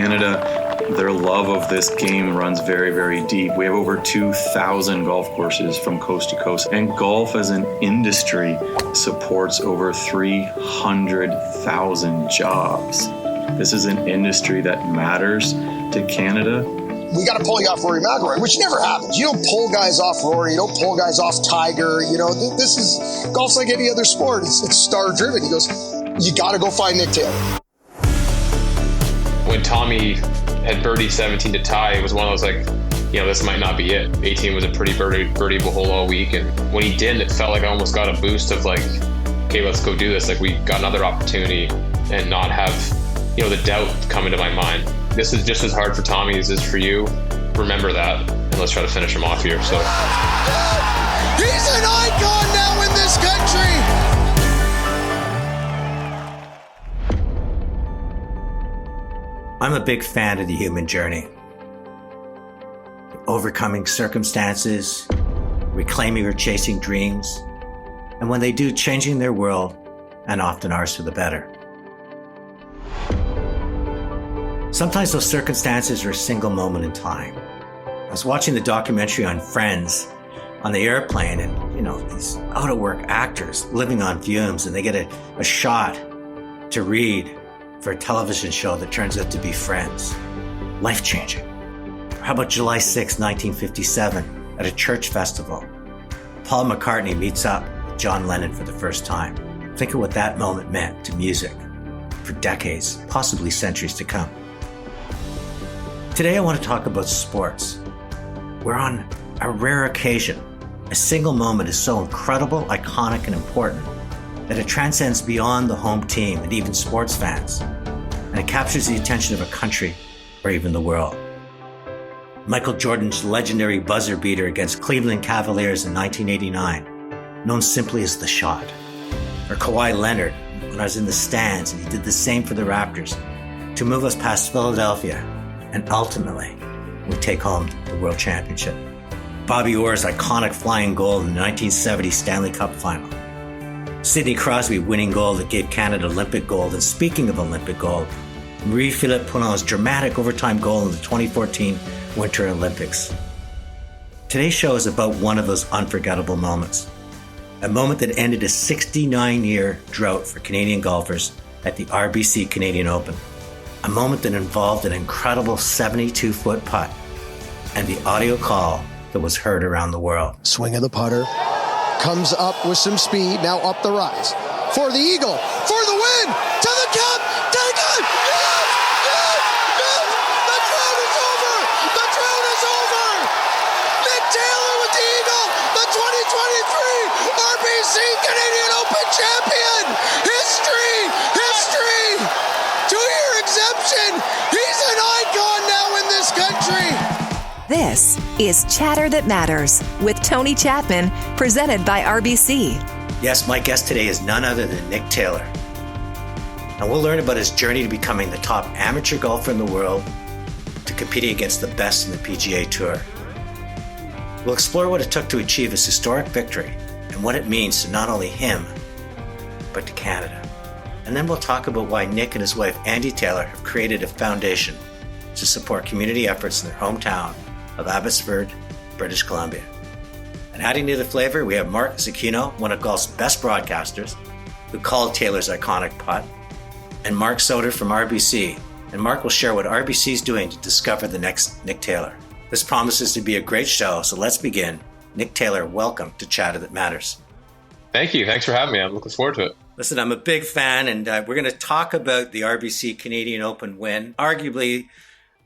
Canada, their love of this game runs very, very deep. We have over 2,000 golf courses from coast to coast, and golf as an industry supports over 300,000 jobs. This is an industry that matters to Canada. We got to pull you off Rory McIlroy, which never happens. You don't pull guys off Rory. You don't pull guys off Tiger. You know, this is golf's like any other sport. It's star driven. He goes, you got to go find Nick Taylor. When Tommy had birdie 17 to tie, it was one of those like, you know, this might not be it. 18 was a pretty birdieable hole all week, and when he did, it felt like I almost got a boost of like, okay, let's go do this. Like we got another opportunity and not have, you know, the doubt come into my mind. This is just as hard for Tommy as it is for you. Remember that, and let's try to finish him off here. So he's an icon now in this country. I'm a big fan of the human journey. Overcoming circumstances, reclaiming or chasing dreams, and when they do, changing their world, and often ours for the better. Sometimes those circumstances are a single moment in time. I was watching the documentary on Friends on the airplane, and, you know, these out-of-work actors living on fumes, and they get a shot to read for a television show that turns out to be Friends. Life-changing. How about July 6, 1957, at a church festival? Paul McCartney meets up with John Lennon for the first time. Think of what that moment meant to music for decades, possibly centuries to come. Today I want to talk about sports. We're on a rare occasion. A single moment is so incredible, iconic, and important that it transcends beyond the home team and even sports fans. And it captures the attention of a country or even the world. Michael Jordan's legendary buzzer beater against Cleveland Cavaliers in 1989, known simply as The Shot. Or Kawhi Leonard, when I was in the stands and he did the same for the Raptors to move us past Philadelphia. And ultimately, we take home the World Championship. Bobby Orr's iconic flying goal in the 1970 Stanley Cup Final. Sidney Crosby winning goal that gave Canada Olympic gold. And speaking of Olympic gold, Marie-Philippe Poulon's dramatic overtime goal in the 2014 Winter Olympics. Today's show is about one of those unforgettable moments. A moment that ended a 69-year drought for Canadian golfers at the RBC Canadian Open. A moment that involved an incredible 72-foot putt and the audio call that was heard around the world. Swing of the putter. Comes up with some speed. Now up the rise. For the eagle. For the win. To the cup. To the cup. Yes! Yes! Yes! The drought is over. The drought is over. Nick Taylor with the eagle. The 2023 RBC Canadian Open champion. History. History. 2-year exemption. He's an icon now in this country. This is Chatter That Matters with Tony Chapman, presented by RBC. Yes, my guest today is none other than Nick Taylor. And we'll learn about his journey to becoming the top amateur golfer in the world, to competing against the best in the PGA Tour. We'll explore what it took to achieve his historic victory and what it means to not only him, but to Canada. And then we'll talk about why Nick and his wife, Andy Taylor, have created a foundation to support community efforts in their hometown of Abbotsford, British Columbia. And adding to the flavor, we have Mark Zecchino, one of golf's best broadcasters, who called Taylor's iconic putt, and Mark Soder from RBC. And Mark will share what RBC is doing to discover the next Nick Taylor. This promises to be a great show, so let's begin. Nick Taylor, welcome to Chatter That Matters. Thank you. Thanks for having me. I'm looking forward to it. Listen, I'm a big fan, and we're going to talk about the RBC Canadian Open win. Arguably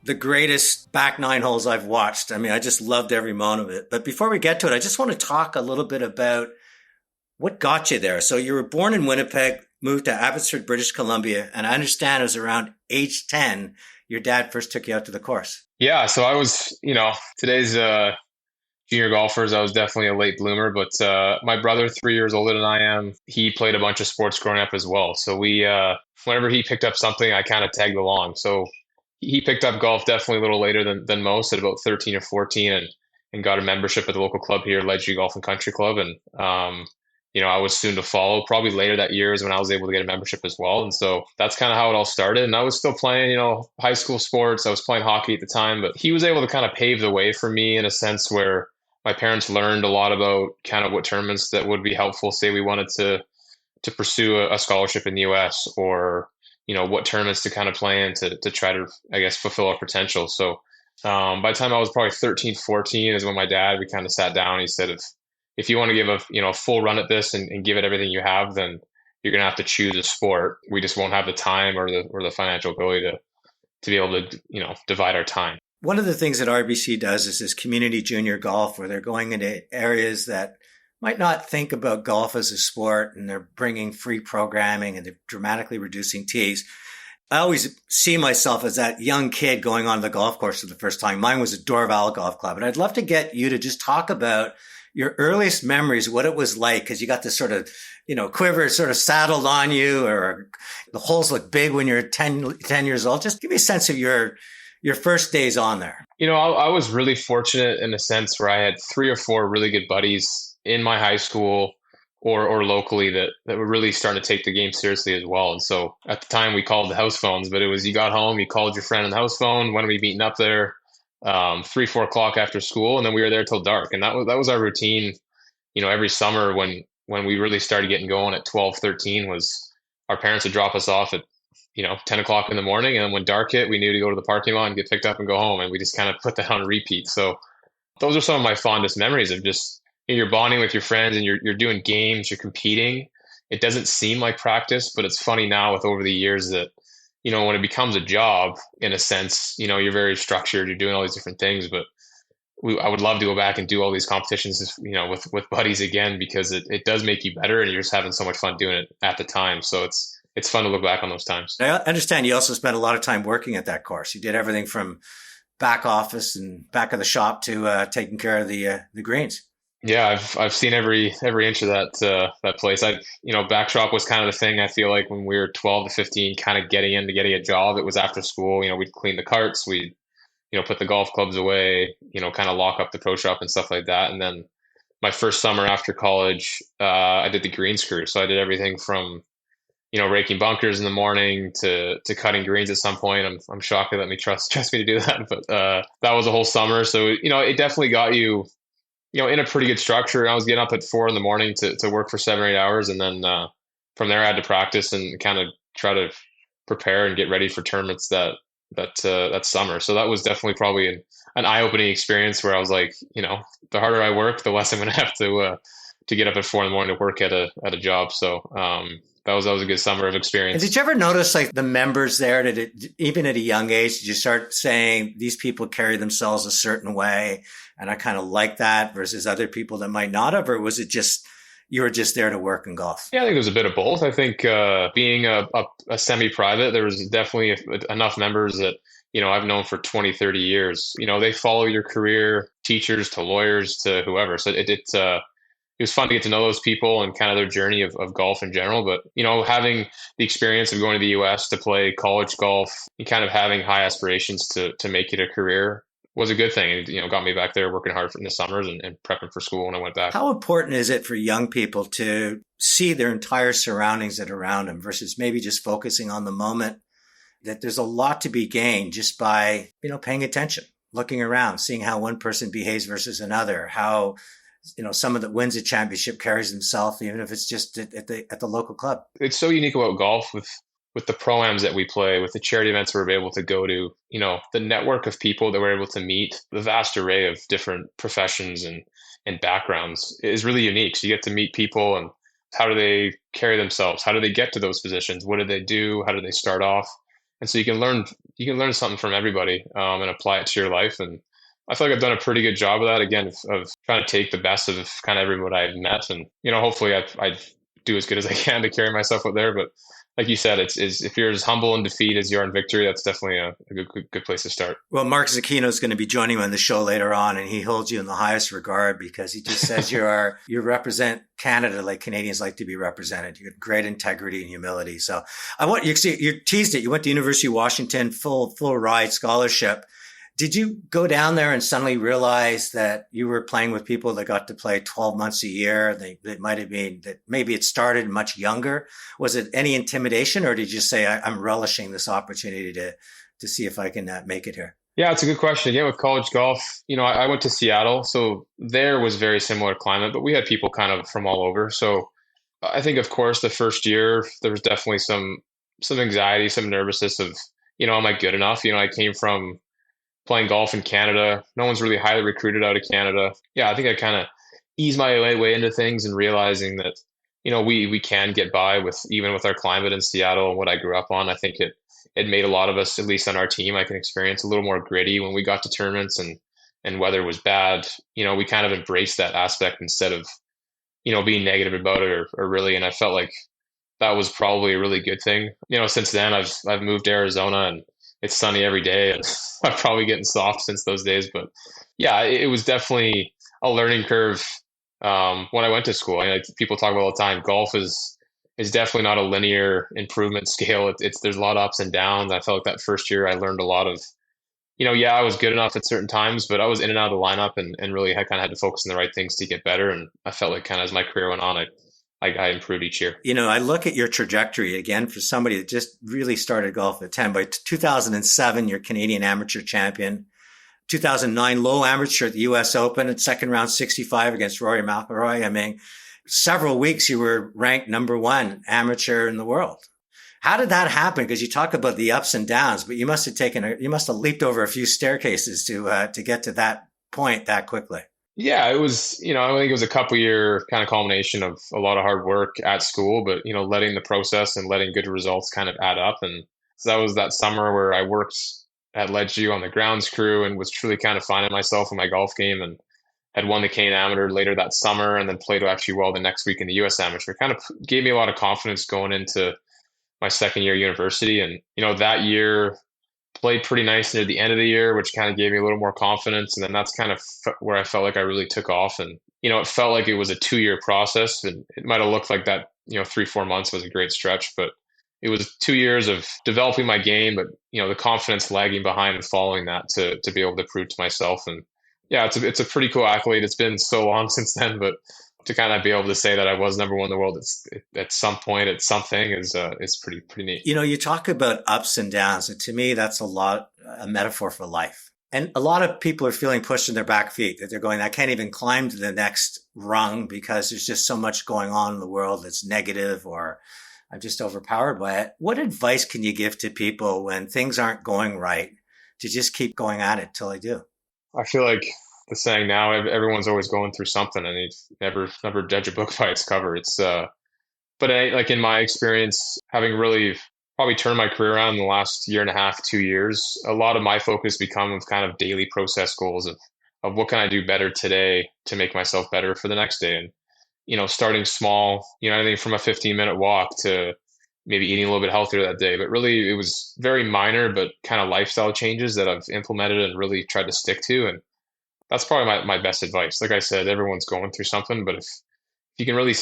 the greatest back 9 holes I've watched. I mean, I just loved every moment of it. But before we get to it, I just want to talk a little bit about what got you there. So you were born in Winnipeg, moved to Abbotsford, British Columbia, and I understand it was around age 10 your dad first took you out to the course. Yeah, so I was, today's junior golfers, I was definitely a late bloomer, but my brother, 3 years older than I am, he played a bunch of sports growing up as well. So we, whenever he picked up something, I kind of tagged along. So he picked up golf definitely a little later than most, at about 13 or 14, and got a membership at the local club here, Ledgely Golf and Country Club. And, I was soon to follow. Probably later that year is when I was able to get a membership as well. And so that's kind of how it all started. And I was still playing, high school sports. I was playing hockey at the time, but he was able to kind of pave the way for me in a sense where my parents learned a lot about kind of what tournaments that would be helpful. Say we wanted to pursue a scholarship in the US, or, what tournaments to kind of play in to try to, I guess, fulfill our potential. So by the time I was probably 13, 14 is when my dad, we kind of sat down. He said, if you want to give a full run at this and give it everything you have, then you're going to have to choose a sport. We just won't have the time or the financial ability to be able to, divide our time. One of the things that RBC does is this community junior golf, where they're going into areas that might not think about golf as a sport, and they're bringing free programming and they're dramatically reducing tees. I always see myself as that young kid going on the golf course for the first time. Mine was a Dorval Golf Club. And I'd love to get you to just talk about your earliest memories, what it was like, because you got this sort of, quiver sort of saddled on you, or the holes look big when you're 10 years old. Just give me a sense of your first days on there. I was really fortunate in a sense where I had 3 or 4 really good buddies in my high school or locally that were really starting to take the game seriously as well. And so at the time we called the house phones, but it was, you got home, you called your friend on the house phone. When are we meeting up there? 3-4 o'clock after school. And then we were there till dark. And that was our routine, every summer when we really started getting going at 12, 13 was our parents would drop us off at, 10 o'clock in the morning. And then when dark hit, we knew to go to the parking lot and get picked up and go home. And we just kind of put that on repeat. So those are some of my fondest memories of just, you're bonding with your friends and you're doing games, you're competing. It doesn't seem like practice, but it's funny now with over the years that, when it becomes a job, in a sense, you're very structured, you're doing all these different things, but I would love to go back and do all these competitions, with buddies again, because it does make you better and you're just having so much fun doing it at the time. So it's fun to look back on those times. I understand you also spent a lot of time working at that course. You did everything from back office and back of the shop to taking care of the greens. Yeah, I've seen every inch of that place. Backdrop was kind of the thing. I feel like when we were 12 to 15, kind of getting a job, it was after school. We'd clean the carts, we'd put the golf clubs away, kind of lock up the pro shop and stuff like that. And then my first summer after college, I did the green screw. So I did everything from raking bunkers in the morning to cutting greens at some point. I'm shocked they let me trust me to do that, but that was a whole summer. So it definitely got you in a pretty good structure. I was getting up at 4 a.m. to work for 7 or 8 hours. And then from there I had to practice and kind of try to prepare and get ready for tournaments that summer. So that was definitely probably an eye-opening experience where I was like, the harder I work, the less I'm going to have to get up at 4 a.m. to work at a job. So that was a good summer of experience. And did you ever notice like the members there, even at a young age, did you start saying these people carry themselves a certain way and I kind of like that versus other people that might not have, or was it just, you were just there to work and golf? Yeah, I think there's a bit of both. I think being a semi-private, there was definitely enough members that, I've known for 20, 30 years. They follow your career, teachers to lawyers to whoever. So it was fun to get to know those people and kind of their journey of golf in general. But, having the experience of going to the US to play college golf and kind of having high aspirations to make it a career was a good thing. And, got me back there working hard in the summers and prepping for school when I went back. How important is it for young people to see their entire surroundings that are around them versus maybe just focusing on the moment? That there's a lot to be gained just by, paying attention, looking around, seeing how one person behaves versus another, how someone that wins a championship carries himself, even if it's just at the local club. It's so unique about golf with the pro-ams that we play, with the charity events we're able to go to, the network of people that we're able to meet, the vast array of different professions and backgrounds is really unique. So you get to meet people and how do they carry themselves? How do they get to those positions? What do they do? How do they start off? And so you can learn something from everybody and apply it to your life. And I feel like I've done a pretty good job of that, again, of trying to take the best of kind of everyone I've met. And, hopefully I do as good as I can to carry myself out there. But like you said, it's if you're as humble in defeat as you are in victory, that's definitely a good place to start. Well, Mark Zecchino is going to be joining you on the show later on, and he holds you in the highest regard because he just says you represent Canada like Canadians like to be represented. You got great integrity and humility. So you teased it. You went to University of Washington, full ride scholarship. Did you go down there and suddenly realize that you were playing with people that got to play 12 months a year? That might have been that maybe it started much younger. Was it any intimidation, or did you say, I'm relishing this opportunity to see if I can make it here? Yeah, it's a good question. Again, with college golf, I went to Seattle, so there was very similar climate, but we had people kind of from all over. So I think, of course, the first year, there was definitely some anxiety, some nervousness of, am I good enough? I came from playing golf in Canada. No one's really highly recruited out of Canada. Yeah, I think I kind of eased my way into things and realizing that, we can get by even with our climate in Seattle and what I grew up on. I think it made a lot of us, at least on our team, I can experience a little more gritty when we got to tournaments and weather was bad. We kind of embraced that aspect instead of, being negative about it or really. And I felt like that was probably a really good thing. Since then I've moved to Arizona and it's sunny every day, and I'm probably getting soft since those days. But yeah, it was definitely a learning curve when I went to school. People talk about all the time, golf is definitely not a linear improvement scale. There's a lot of ups and downs. I felt like that first year I learned a lot of, I was good enough at certain times, but I was in and out of the lineup and really I kind of had to focus on the right things to get better. And I felt like kind of as my career went on, I improved each year. I look at your trajectory again for somebody that just really started golf at 10. By 2007, you're Canadian amateur champion. 2009, low amateur at the U.S. Open at second round 65 against Rory McIlroy. I mean, several weeks you were ranked number one amateur in the world. How did that happen? Because you talk about the ups and downs, but you must have leaped over a few staircases to get to that point that quickly. Yeah, it was, I think it was a couple year kind of culmination of a lot of hard work at school, but, letting the process and letting good results kind of add up. And so that was that summer where I worked at Ledgeview on the grounds crew and was truly kind of finding myself in my golf game, and had won the Canadian Amateur later that summer and then played actually well the next week in the U.S. Amateur. Kind of gave me a lot of confidence going into my second year university. And, that year played pretty nice near the end of the year, which kind of gave me a little more confidence. And then that's kind of where I felt like I really took off. And, it felt like it was a 2-year process, and it might have looked like that, 3-4 months was a great stretch, but it was 2 years of developing my game, but, the confidence lagging behind and following that to be able to prove to myself. And yeah, it's a pretty cool accolade. It's been so long since then, but to kind of be able to say that I was number one in the world at some point at something is pretty neat. You talk about ups and downs, and to me, that's a metaphor for life. And a lot of people are feeling pushed in their back feet, that they're going, I can't even climb to the next rung because there's just so much going on in the world that's negative, or I'm just overpowered by it. What advice can you give to people when things aren't going right to just keep going at it till they do? I feel like the saying now, everyone's always going through something, and you never judge a book by its cover. But like in my experience, having really probably turned my career around in the last year and a half, 2 years, a lot of my focus become kind of daily process goals of what can I do better today to make myself better for the next day. And, starting small, anything from a 15-minute walk to maybe eating a little bit healthier that day. But really, it was very minor, but kind of lifestyle changes that I've implemented and really tried to stick to. And that's probably my best advice. Like I said, everyone's going through something, but if you can really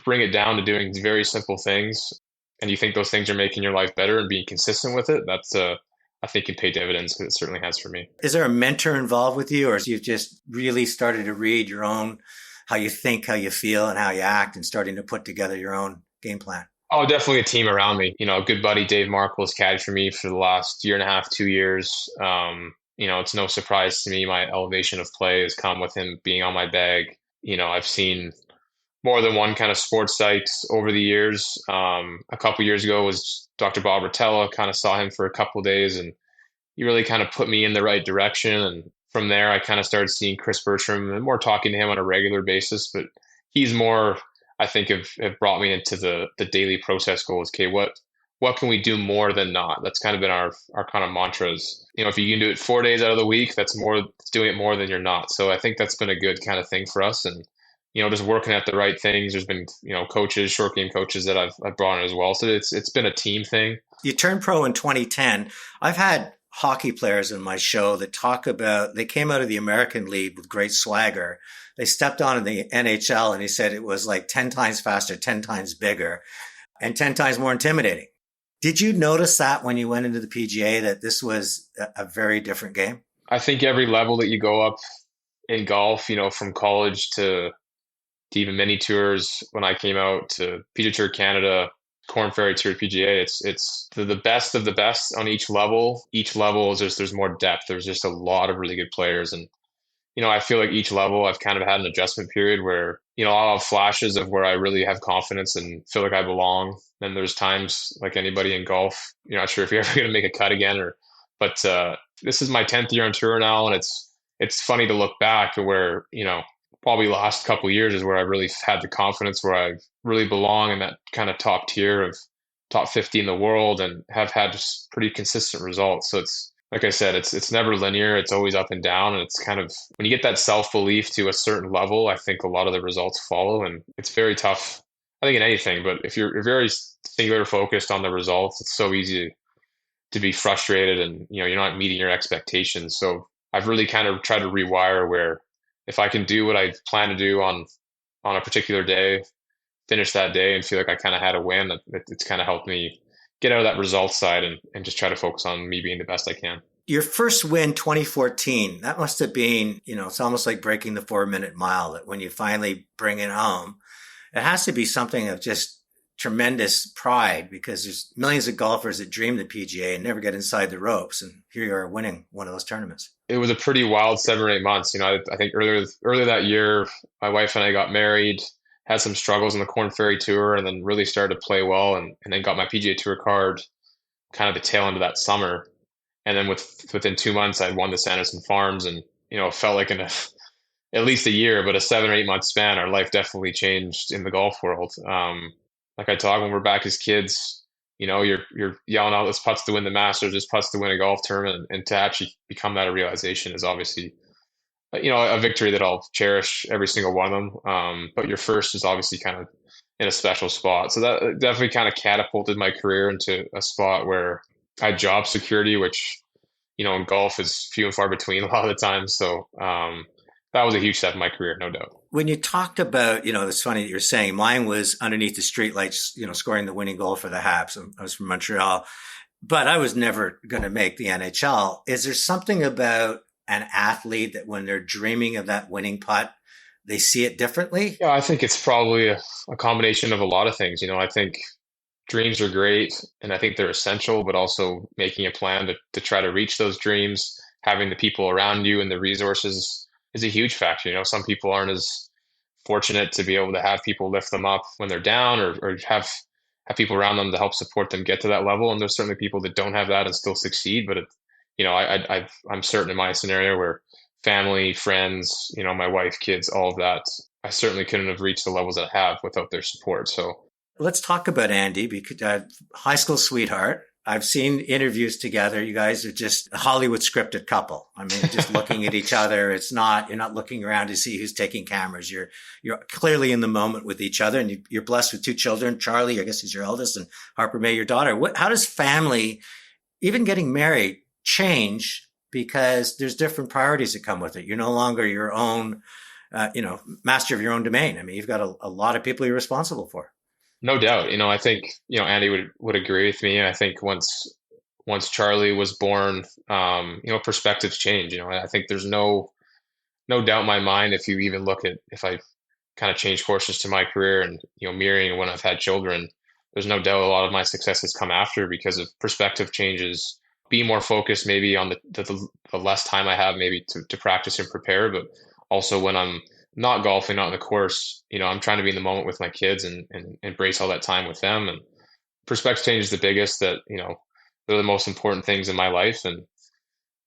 bring it down to doing very simple things, and you think those things are making your life better and being consistent with it, that's I think can pay dividends, because it certainly has for me. Is there a mentor involved with you, or you've just really started to read your own, how you think, how you feel, and how you act, and starting to put together your own game plan? Oh, definitely a team around me. A good buddy, Dave Markle, has caddied for me for the last year and a half, 2 years. It's no surprise to me. My elevation of play has come with him being on my bag. I've seen more than one kind of sports sites over the years. A couple years ago was Dr. Bob Rotella. Kind of saw him for a couple of days, and he really kind of put me in the right direction. And from there, I kind of started seeing Chris Bertram and more talking to him on a regular basis. But he's more, I think, have brought me into the daily process goals. Okay, what can we do more than not? That's kind of been our kind of mantras. If you can do it 4 days out of the week, that's doing it more than you're not. So I think that's been a good kind of thing for us. And, just working at the right things. There's been, coaches, short game coaches that I've brought in as well. So it's been a team thing. You turned pro in 2010. I've had hockey players in my show that talk about, they came out of the American League with great swagger. They stepped on in the NHL, and he said it was like 10 times faster, 10 times bigger, and 10 times more intimidating. Did you notice that when you went into the PGA, that this was a very different game? I think every level that you go up in golf, from college to even mini tours, when I came out to PGA Tour Canada, Corn Ferry Tour PGA, it's the best of the best on each level. Each level is there's more depth. There's just a lot of really good players. And, I feel like each level I've kind of had an adjustment period where, I'll have flashes of where I really have confidence and feel like I belong. Then there's times like anybody in golf, you're not sure if you're ever going to make a cut again but this is my 10th year on tour now. And it's funny to look back to where, probably last couple of years is where I really had the confidence where I really belong in that kind of top tier of top 50 in the world and have had just pretty consistent results. So it's, like I said, it's never linear. It's always up and down. And it's kind of, when you get that self-belief to a certain level, I think a lot of the results follow, and it's very tough, I think, in anything. But if you're very singular focused on the results, it's so easy to be frustrated and, you're not meeting your expectations. So I've really kind of tried to rewire where if I can do what I plan to do on a particular day, finish that day and feel like I kind of had a win, it's kind of helped me get out of that results side and just try to focus on me being the best I can. Your first win, 2014, that must have been, it's almost like breaking the 4-minute mile, that when you finally bring it home, it has to be something of just tremendous pride, because there's millions of golfers that dream the PGA and never get inside the ropes. And here you are winning one of those tournaments. It was a pretty wild 7 or 8 months. I think earlier that year, my wife and I got married, had some struggles on the Corn Ferry Tour, and then really started to play well, and then got my PGA Tour card kind of the tail end of that summer. And then within 2 months, I'd won the Sanderson Farms, and it felt like in at least a year, but a 7 or 8 month span, our life definitely changed in the golf world. Like I talk, when we're back as kids, you're yelling out, "This putt's to win the Masters, this putt's to win a golf tournament," and to actually become that a realization is obviously a victory that I'll cherish every single one of them. But your first is obviously kind of in a special spot. So that definitely kind of catapulted my career into a spot where I had job security, which, in golf is few and far between a lot of the time. So that was a huge step in my career, no doubt. When you talked about, it's funny that you're saying mine was underneath the streetlights, scoring the winning goal for the Habs. I was from Montreal, but I was never going to make the NHL. Is there something about an athlete that when they're dreaming of that winning putt, they see it differently? Yeah, I think it's probably a combination of a lot of things. I think dreams are great and I think they're essential, but also making a plan to try to reach those dreams, having the people around you and the resources is a huge factor. Some people aren't as fortunate to be able to have people lift them up when they're down, or have people around them to help support them get to that level. And there's certainly people that don't have that and still succeed, but I'm certain in my scenario where family, friends, my wife, kids, all of that, I certainly couldn't have reached the levels that I have without their support. So let's talk about Andy, because high school sweetheart. I've seen interviews together. You guys are just a Hollywood scripted couple. I mean, just looking at each other. You're not looking around to see who's taking cameras. You're clearly in the moment with each other, and you're blessed with 2 children. Charlie, I guess, is your eldest, and Harper May, your daughter. How does family, even getting married, change? Because there's different priorities that come with it. You're no longer your own, master of your own domain. I mean, you've got a lot of people you're responsible for. No doubt. I think, Andy would agree with me. I think once Charlie was born, perspectives change. I think there's no doubt in my mind, if you even look at, if I kind of change courses to my career and, mirroring when I've had children, there's no doubt a lot of my success has come after because of perspective changes, be more focused maybe on the less time I have maybe to practice and prepare, but also when I'm not golfing, not on the course, I'm trying to be in the moment with my kids and embrace all that time with them. And perspective change is the biggest, that, they're the most important things in my life. And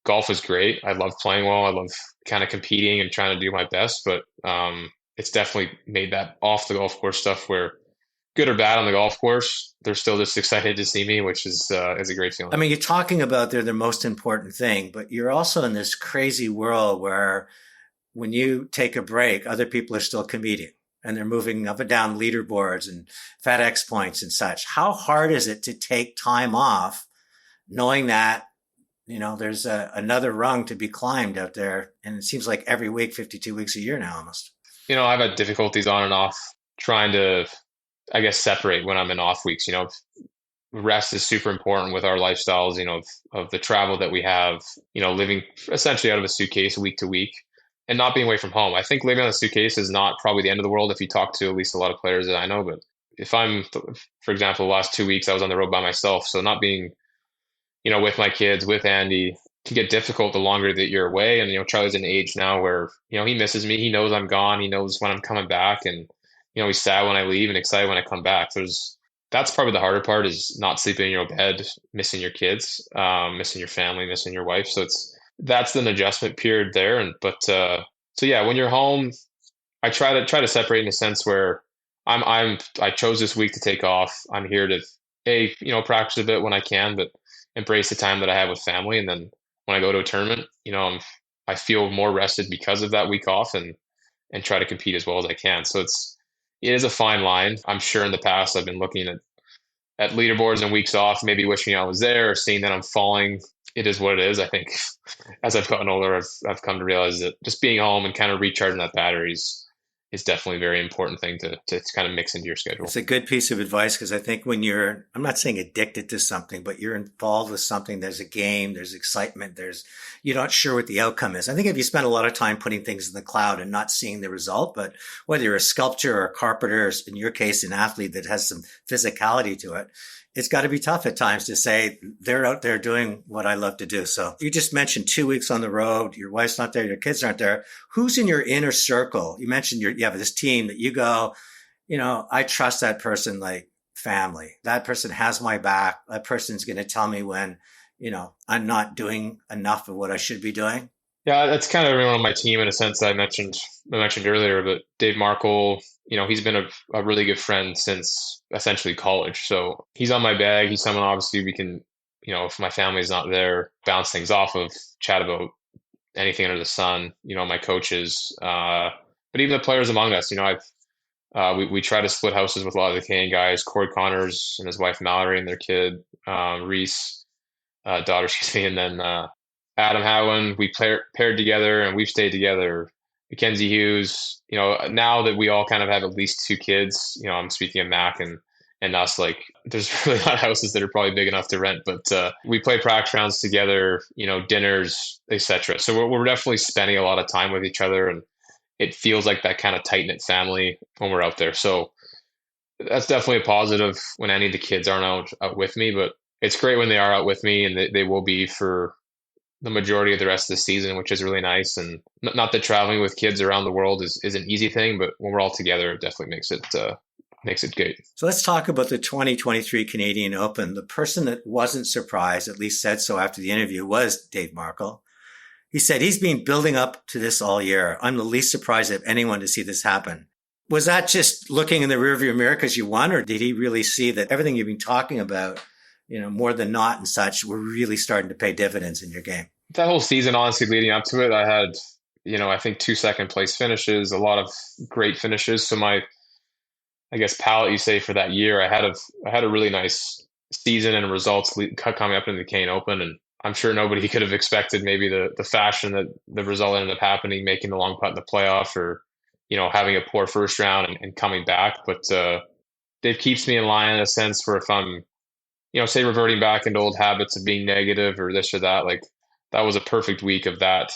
golf is great. I love playing well. I love kind of competing and trying to do my best, but it's definitely made that off the golf course stuff where, good or bad on the golf course, they're still just excited to see me, which is a great feeling. I mean, you're talking about they're the most important thing, but you're also in this crazy world where when you take a break, other people are still competing and they're moving up and down leaderboards and FedEx points and such. How hard is it to take time off knowing that, there's another rung to be climbed out there? And it seems like every week, 52 weeks a year now almost. I've had difficulties on and off trying to, I guess, separate when I'm in off weeks. rest is super important with our lifestyles, of the travel that we have, living essentially out of a suitcase week to week and not being away from home. I think living on a suitcase is not probably the end of the world if you talk to at least a lot of players that I know. But if I'm, for example, the last 2 weeks, I was on the road by myself. So not being, with my kids, with Andy, can get difficult the longer that you're away. And, Charlie's in an age now where, he misses me. He knows I'm gone. He knows when I'm coming back. And, he's sad when I leave and excited when I come back. That's probably the harder part, is not sleeping in your bed, missing your kids, missing your family, missing your wife. So that's an adjustment period there. So yeah, when you're home, I try to separate in a sense where I chose this week to take off. I'm here to practice a bit when I can, but embrace the time that I have with family. And then when I go to a tournament, I feel more rested because of that week off, and try to compete as well as I can. So it is a fine line. I'm sure in the past I've been looking at leaderboards and weeks off, maybe wishing I was there or seeing that I'm falling. It is what it is. I think as I've gotten older, I've come to realize that just being home and kind of recharging that battery is definitely a very important thing to kind of mix into your schedule. It's a good piece of advice, because I think when I'm not saying addicted to something, but you're involved with something, there's a game, there's excitement, you're not sure what the outcome is. I think if you spend a lot of time putting things in the cloud and not seeing the result, but whether you're a sculptor or a carpenter, or in your case, an athlete that has some physicality to it, it's got to be tough at times to say they're out there doing what I love to do. So you just mentioned 2 weeks on the road. Your wife's not there. Your kids aren't there. Who's in your inner circle? You mentioned you have this team that you go, I trust that person like family. That person has my back. That person's going to tell me when, I'm not doing enough of what I should be doing. Yeah, that's kind of everyone on my team in a sense that I mentioned earlier, but Dave Markle, he's been a really good friend since essentially college. So he's on my bag. He's someone obviously we can, if my family's not there, bounce things off of, chat about anything under the sun, my coaches, but even the players among us, we try to split houses with a lot of the Canadian guys, Corey Connors and his wife Mallory and their kid, Reese, daughter, and then Adam Howen, we paired together and we've stayed together. Mackenzie Hughes, now that we all kind of have at least 2 kids, I'm speaking of Mac and us, like there's really not houses that are probably big enough to rent, but we play practice rounds together, dinners, etc. So we're definitely spending a lot of time with each other, and it feels like that kind of tight-knit family when we're out there. So that's definitely a positive when any of the kids aren't out with me, but it's great when they are out with me, and they will be for the majority of the rest of the season, which is really nice. And not that traveling with kids around the world is an easy thing, but when we're all together, it definitely makes it good. So let's talk about the 2023 Canadian Open. The person that wasn't surprised, at least said so after the interview, was Dave Markle. He said he's been building up to this all year. I'm the least surprised of anyone to see this happen. Was that just looking in the rearview mirror because you won, or did he really see that everything you've been talking about, more than not and such, were really starting to pay dividends in your game? That whole season, honestly, leading up to it, I had, I think 2 second place finishes, a lot of great finishes. So my, I guess, palette, you say, for that year, I had a really nice season and results coming up in the Canadian Open. And I'm sure nobody could have expected maybe the fashion that the result ended up happening, making the long putt in the playoff, or, having a poor first round and coming back. But Dave keeps me in line in a sense where if I'm, say reverting back into old habits of being negative or this or that, like that was a perfect week of that,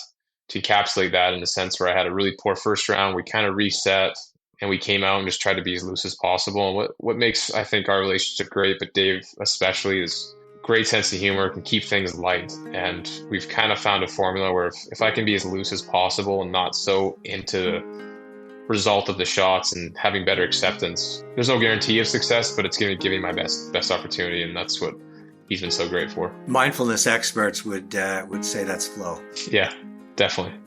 to encapsulate that in the sense where I had a really poor first round. We kind of reset and we came out and just tried to be as loose as possible. And what makes, I think, our relationship great, but Dave especially, is great sense of humor, can keep things light. And we've kind of found a formula where if I can be as loose as possible and not so into the result of the shots and having better acceptance, there's no guarantee of success, but it's going to give me my best opportunity. And that's what he's been so great for. Mindfulness experts would say that's flow. Yeah, definitely.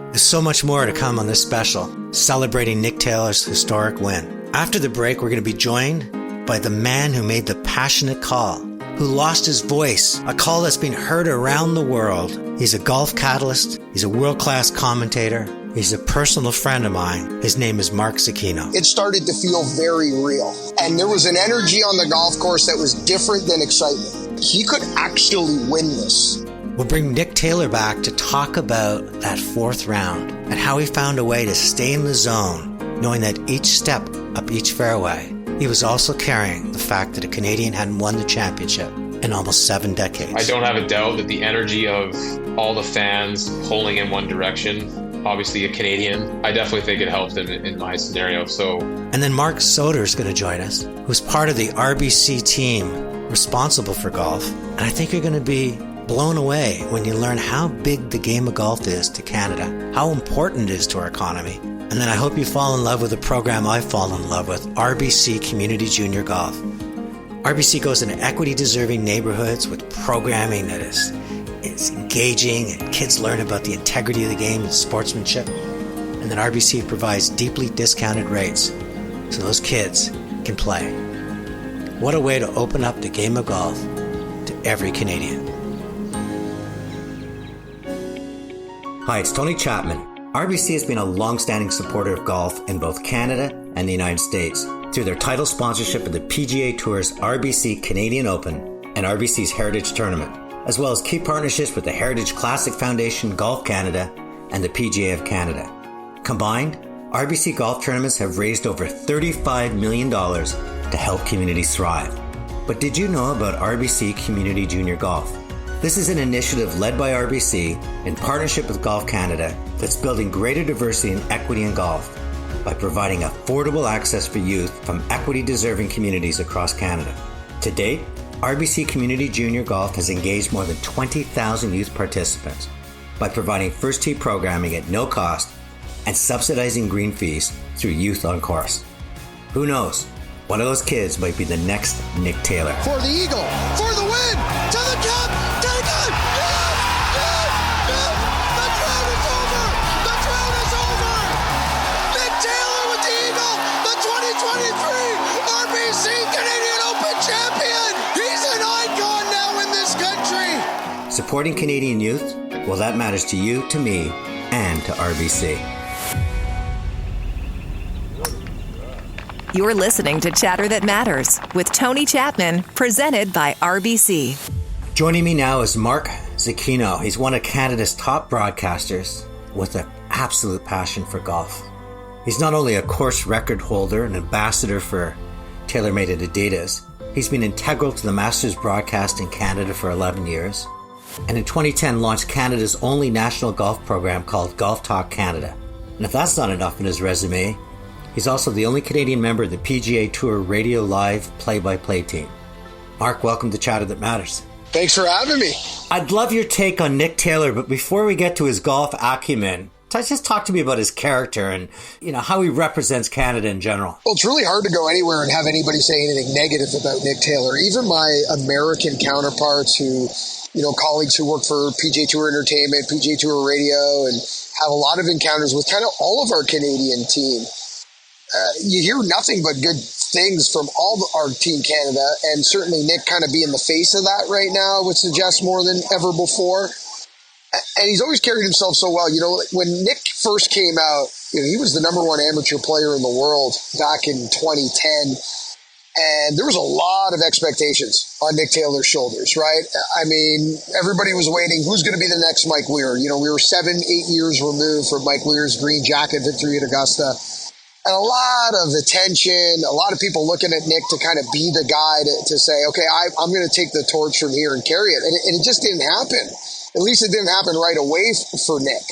There's so much more to come on this special, celebrating Nick Taylor's historic win. After the break, we're going to be joined by the man who made the passionate call, who lost his voice, a call that's been heard around the world. He's a golf catalyst. He's a world-class commentator. He's a personal friend of mine. His name is Mark Zecchino. It started to feel very real. And there was an energy on the golf course that was different than excitement. He could actually win this. We'll bring Nick Taylor back to talk about that 4th round and how he found a way to stay in the zone, knowing that each step up each fairway he was also carrying the fact that a Canadian hadn't won the championship in almost 7 decades. I don't have a doubt that the energy of all the fans pulling in one direction, obviously a Canadian, I definitely think it helped in my scenario. So, and then Mark Soder is going to join us, who's part of the RBC team responsible for golf. And I think you're going to be blown away when you learn how big the game of golf is to Canada, how important it is to our economy. And then I hope you fall in love with a program I've fallen in love with, RBC Community Junior Golf. RBC goes into equity-deserving neighborhoods with programming that is engaging, and kids learn about the integrity of the game and sportsmanship. And then RBC provides deeply discounted rates so those kids can play. What a way to open up the game of golf to every Canadian. Hi, it's Tony Chapman. RBC has been a long-standing supporter of golf in both Canada and the United States through their title sponsorship of the PGA Tour's RBC Canadian Open and RBC's Heritage Tournament, as well as key partnerships with the Heritage Classic Foundation, Golf Canada, and the PGA of Canada. Combined, RBC golf tournaments have raised over $35 million to help communities thrive. But did you know about RBC Community Junior Golf? This is an initiative led by RBC in partnership with Golf Canada that's building greater diversity and equity in golf by providing affordable access for youth from equity-deserving communities across Canada. To date, RBC Community Junior Golf has engaged more than 20,000 youth participants by providing first tee programming at no cost and subsidizing green fees through Youth on Course. Who knows? One of those kids might be the next Nick Taylor. For the eagle, for the win, to the cup, take it! Yes! Yes! Yes! The drought is over! The drought is over! Nick Taylor with the eagle, the 2023 RBC Canadian Open champion! He's an icon now in this country! Supporting Canadian youth? Well, that matters to you, to me, and to RBC. You're listening to Chatter That Matters with Tony Chapman, presented by RBC. Joining me now is Mark Zecchino. He's one of Canada's top broadcasters with an absolute passion for golf. He's not only a course record holder and ambassador for TaylorMade Adidas, he's been integral to the Masters broadcast in Canada for 11 years, and in 2010 launched Canada's only national golf program called Golf Talk Canada. And if that's not enough in his resume, he's also the only Canadian member of the PGA Tour Radio Live play-by-play team. Mark, welcome to Chatter That Matters. Thanks for having me. I'd love your take on Nick Taylor, but before we get to his golf acumen, just talk to me about his character and, how he represents Canada in general. Well, it's really hard to go anywhere and have anybody say anything negative about Nick Taylor. Even my American counterparts who, colleagues who work for PGA Tour Entertainment, PGA Tour Radio, and have a lot of encounters with kind of all of our Canadian team. You hear nothing but good things from all our Team Canada, and certainly Nick kind of being the face of that right now would suggest more than ever before. And he's always carried himself so well. When Nick first came out, he was the number one amateur player in the world back in 2010. And there was a lot of expectations on Nick Taylor's shoulders, right? I mean, everybody was waiting. Who's going to be the next Mike Weir? We were 7-8 years removed from Mike Weir's green jacket victory at Augusta. And a lot of attention, a lot of people looking at Nick to kind of be the guy to say, okay, I'm going to take the torch from here and carry it. And it just didn't happen. At least it didn't happen right away for Nick.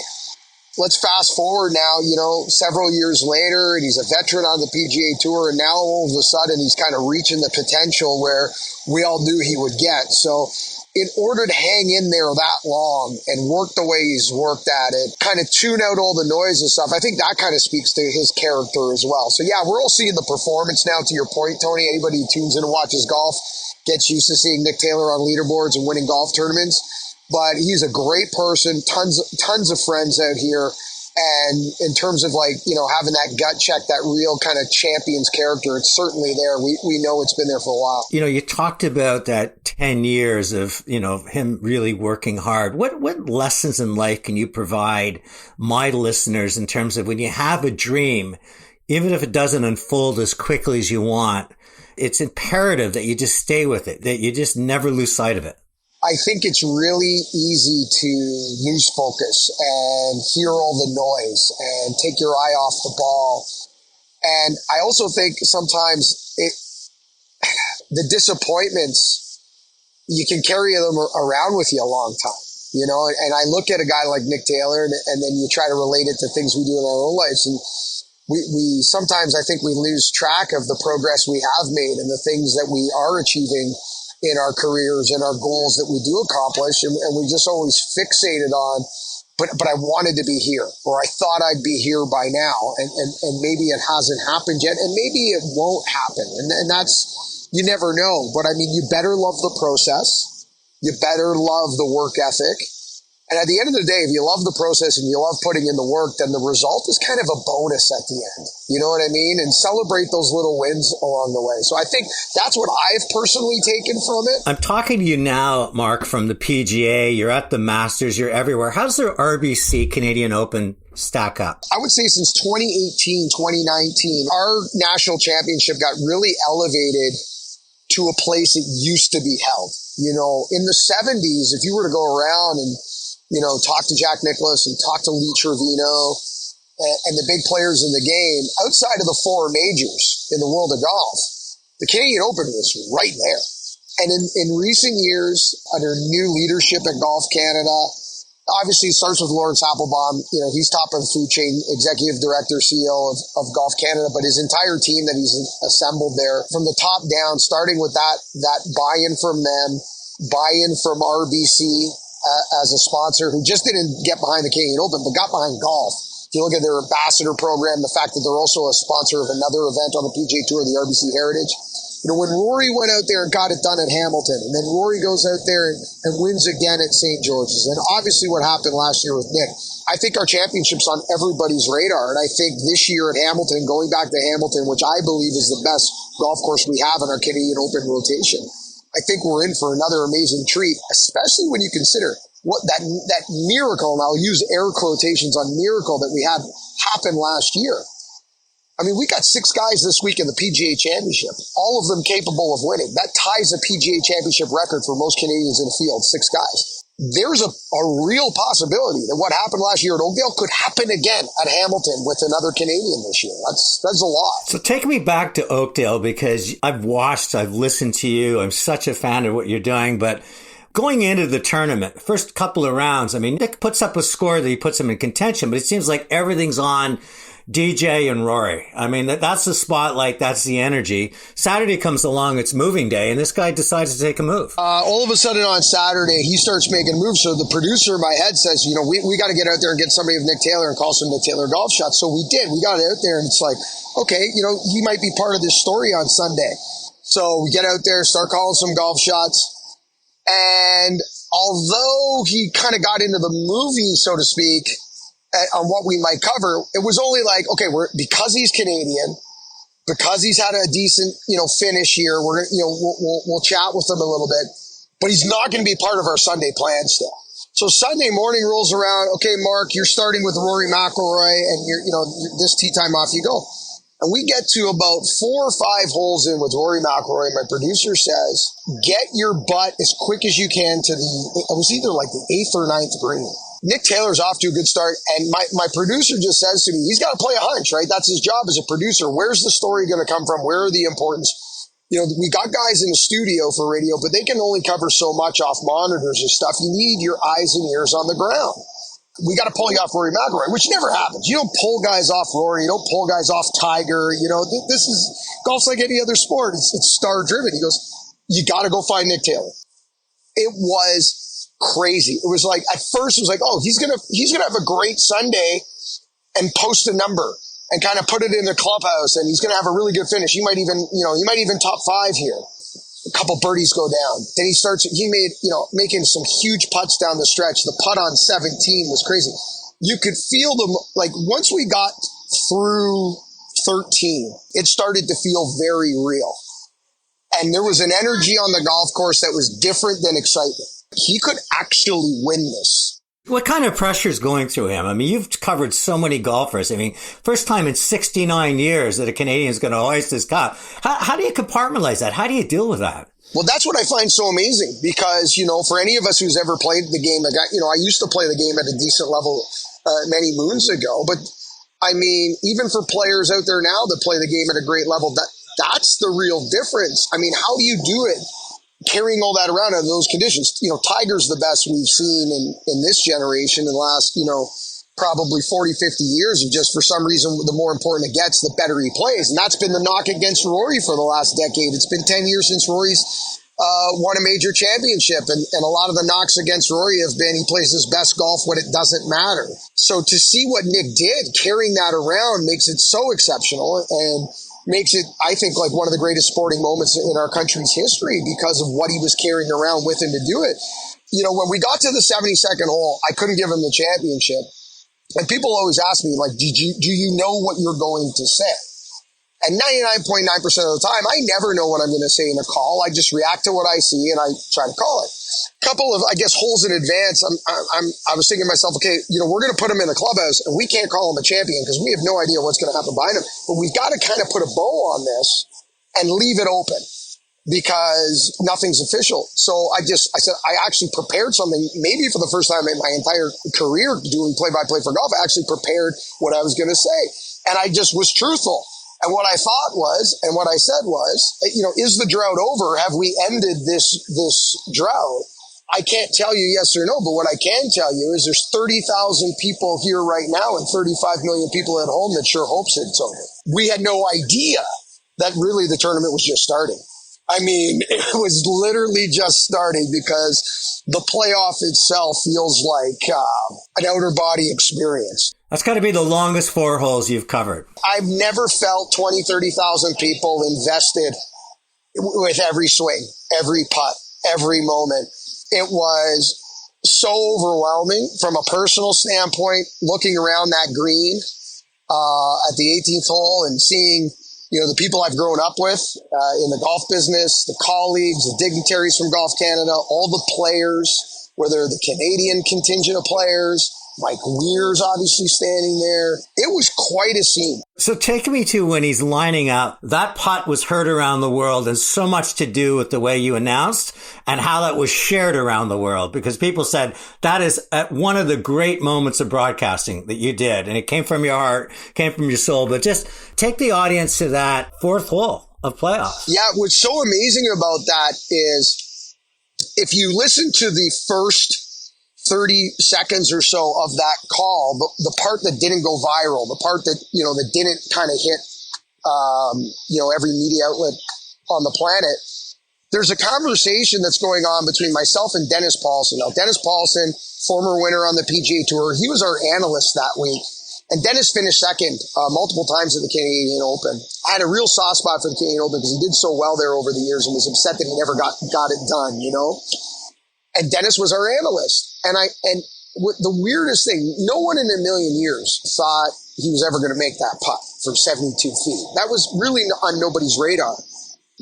Let's fast forward now, several years later, and he's a veteran on the PGA Tour, and now all of a sudden he's kind of reaching the potential where we all knew he would get. So in order to hang in there that long and work the way he's worked at it, kind of tune out all the noise and stuff, I think that kind of speaks to his character as well. So yeah, we're all seeing the performance now, to your point, Tony. Anybody who tunes in and watches golf gets used to seeing Nick Taylor on leaderboards and winning golf tournaments. But he's a great person, tons of friends out here. And in terms of having that gut check, that real kind of champion's character, it's certainly there. We know it's been there for a while. You talked about that 10 years of, him really working hard. What lessons in life can you provide my listeners in terms of when you have a dream, even if it doesn't unfold as quickly as you want, it's imperative that you just stay with it, that you just never lose sight of it? I think it's really easy to lose focus and hear all the noise and take your eye off the ball. And I also think sometimes the disappointments, you can carry them around with you a long time, you know? And I look at a guy like Nick Taylor, and then you try to relate it to things we do in our own lives. And we sometimes, I think we lose track of the progress we have made and the things that we are achieving in our careers and our goals that we do accomplish. And we just always fixated on, but I wanted to be here, or I thought I'd be here by now. And maybe it hasn't happened yet, and maybe it won't happen. And that's, you never know. But I mean, you better love the process. You better love the work ethic. And at the end of the day, if you love the process and you love putting in the work, then the result is kind of a bonus at the end. You know what I mean? And celebrate those little wins along the way. So I think that's what I've personally taken from it. I'm talking to you now, Mark, from the PGA. You're at the Masters. You're everywhere. How's the RBC Canadian Open stack up? I would say since 2018, 2019, our national championship got really elevated to a place it used to be held. You know, in the 70s, if you were to go around and talk to Jack Nicklaus and talk to Lee Trevino and the big players in the game, outside of the four majors in the world of golf, the Canadian Open was right there. And in recent years, under new leadership at Golf Canada, obviously it starts with Lawrence Applebaum. You know, he's top of the food chain, executive director, CEO of Golf Canada, but his entire team that he's assembled there from the top down, starting with that buy-in from them, buy-in from RBC, as a sponsor who just didn't get behind the Canadian Open, but got behind golf. If you look at their ambassador program, the fact that they're also a sponsor of another event on the PGA Tour, the RBC Heritage. You know, when Rory went out there and got it done at Hamilton, and then Rory goes out there and wins again at St. George's, and obviously what happened last year with Nick, I think our championship's on everybody's radar. And I think this year at Hamilton, going back to Hamilton, which I believe is the best golf course we have in our Canadian Open rotation, I think we're in for another amazing treat, especially when you consider what that miracle, and I'll use air quotations on miracle, that we had happen last year. I mean, we got 6 guys this week in the PGA Championship, all of them capable of winning. That ties a PGA Championship record for most Canadians in the field, 6 guys. There's a real possibility that what happened last year at Oakdale could happen again at Hamilton with another Canadian this year. That's a lot. So take me back to Oakdale, because I've listened to you. I'm such a fan of what you're doing, but going into the tournament, first couple of rounds, I mean, Nick puts up a score that he puts him in contention, but it seems like everything's on DJ and Rory. I mean, that's the spotlight. That's the energy. Saturday comes along, it's moving day, and this guy decides to take a move. All of a sudden on Saturday, he starts making moves. So the producer in my head says, we got to get out there and get somebody of Nick Taylor and call some Nick Taylor golf shots. So we did. We got out there, and it's like, okay, he might be part of this story on Sunday. So we get out there, start calling some golf shots. And although he kind of got into the movie, so to speak, on what we might cover, it was only like, okay, because he's Canadian, because he's had a decent, finish here, we'll chat with him a little bit, but he's not going to be part of our Sunday plan still. So Sunday morning rolls around. Okay, Mark, you're starting with Rory McIlroy, and this tee time, off you go. And we get to about 4 or 5 holes in with Rory McIlroy. My producer says, get your butt as quick as you can to it was either like the 8th or 9th green. Nick Taylor's off to a good start, and my producer just says to me, he's got to play a hunch, right? That's his job as a producer. Where's the story going to come from? Where are the importance? We got guys in the studio for radio, but they can only cover so much off monitors and stuff. You need your eyes and ears on the ground. We got to pull you off Rory McIlroy, which never happens. You don't pull guys off Rory. You don't pull guys off Tiger. This is golf's like any other sport. It's star driven. He goes, you got to go find Nick Taylor. It was crazy. It was like, at first it was like, oh, he's gonna have a great Sunday and post a number and kind of put it in the clubhouse, and he's gonna have a really good finish. He might even top 5 here. A couple birdies go down. Then he made making some huge putts down the stretch. The putt on 17 was crazy. You could feel them, like, once we got through 13, it started to feel very real. And there was an energy on the golf course that was different than excitement. He could actually win this. What kind of pressure is going through him? I mean, you've covered so many golfers. I mean, first time in 69 years that a Canadian is going to hoist his cup. How do you compartmentalize that? How do you deal with that? Well, that's what I find so amazing, because, for any of us who's ever played the game, I used to play the game at a decent level many moons ago. But I mean, even for players out there now that play the game at a great level, That's the real difference. I mean, how do you do it carrying all that around under those conditions? You know, Tiger's the best we've seen in this generation in the last, you know, probably 40, 50 years. And just for some reason, the more important it gets, the better he plays. And that's been the knock against Rory for the last decade. It's been 10 years since Rory's won a major championship. And a lot of the knocks against Rory have been he plays his best golf when it doesn't matter. So to see what Nick did, carrying that around, makes it so exceptional and makes it, I think, like one of the greatest sporting moments in our country's history because of what he was carrying around with him to do it. You know, when we got to the 72nd hole, I couldn't give him the championship. And people always ask me, like, do you know what you're going to say? And 99.9% of the time, I never know what I'm going to say in a call. I just react to what I see and I try to call it. A couple of, I guess, holes in advance. I was thinking to myself, okay, you know, we're going to put him in the clubhouse and we can't call him a champion because we have no idea what's going to happen behind him. But we've got to kind of put a bow on this and leave it open because nothing's official. So I said, I actually prepared something, maybe for the first time in my entire career doing play-by-play for golf. I actually prepared what I was going to say. And I just was truthful. And what I thought was, and what I said was, you know, is the drought over? Have we ended this drought? I can't tell you yes or no, but what I can tell you is there's 30,000 people here right now and 35 million people at home that sure hopes it's over. We had no idea that really the tournament was just starting. I mean, it was literally just starting because the playoff itself feels like an outer body experience. That's got to be the longest 4 holes you've covered. I've never felt 20, 30,000 people invested with every swing, every putt, every moment. It was so overwhelming from a personal standpoint, looking around that green at the 18th hole and seeing, you know, the people I've grown up with in the golf business, the colleagues, the dignitaries from Golf Canada, all the players, whether the Canadian contingent of players, Mike Weir's obviously standing there. It was quite a scene. So take me to when he's lining up. That putt was heard around the world and so much to do with the way you announced and how that was shared around the world because people said that is one of the great moments of broadcasting that you did. And it came from your heart, came from your soul. But just take the audience to that 4th hole of playoffs. Yeah, what's so amazing about that is if you listen to the first 30 seconds or so of that call, the part that didn't go viral, the part that, you know, that didn't kind of hit, you know, every media outlet on the planet, there's a conversation that's going on between myself and Dennis Paulson. Now, Dennis Paulson, former winner on the PGA Tour, he was our analyst that week. And Dennis finished second multiple times at the Canadian Open. I had a real soft spot for the Canadian Open because he did so well there over the years and was upset that he never got it done, you know? And Dennis was our analyst. And the weirdest thing, no one in a million years thought he was ever going to make that putt from 72 feet. That was really on nobody's radar.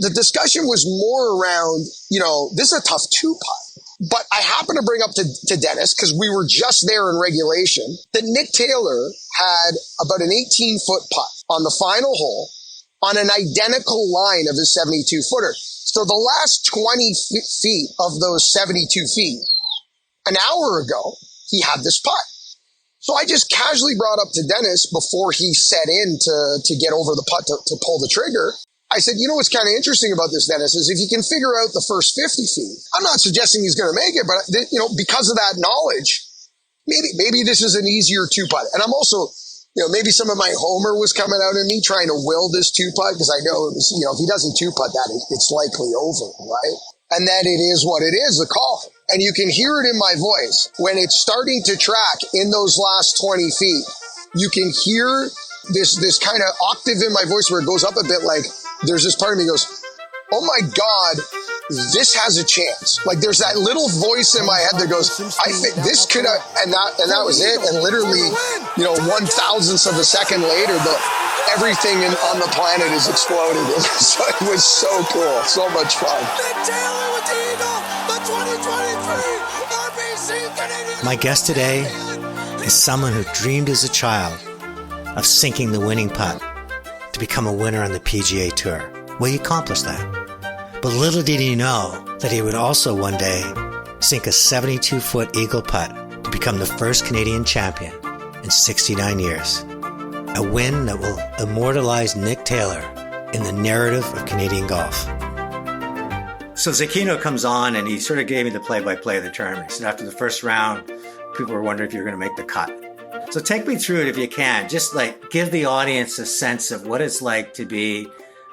The discussion was more around, you know, this is a tough 2 putt. But I happened to bring up to Dennis, because we were just there in regulation, that Nick Taylor had about an 18-foot putt on the final hole on an identical line of his 72-footer. So the last 20 feet of those 72 feet, an hour ago, he had this putt. So I just casually brought up to Dennis before he set in to get over the putt to pull the trigger. I said, you know what's kind of interesting about this, Dennis, is if you can figure out the first 50 feet, I'm not suggesting he's going to make it, but, you know, because of that knowledge, maybe this is an easier 2-putt. And I'm also, you know, maybe some of my homer was coming out in me trying to will this 2-putt because I know, it was, you know, if he doesn't 2-putt that, it's likely over, right? And then it is what it is, the call. And you can hear it in my voice. When it's starting to track in those last 20 feet, you can hear this kind of octave in my voice where it goes up a bit, like there's this part of me goes, oh my God, this has a chance. Like there's that little voice in my head that goes, I think this could have, and that was it. And literally, you know, 1,000th of a second later, everything on the planet is exploding. It was so cool. So much fun. My guest today is someone who dreamed as a child of sinking the winning putt to become a winner on the PGA Tour. Well, he accomplished that. But little did he know that he would also one day sink a 72-foot eagle putt to become the first Canadian champion in 69 years. A win that will immortalize Nick Taylor in the narrative of Canadian golf. So Zecchino comes on and he sort of gave me the play-by-play of the tournament. He said after the first round, people were wondering if you were going to make the cut. So take me through it if you can. Just like give the audience a sense of what it's like to be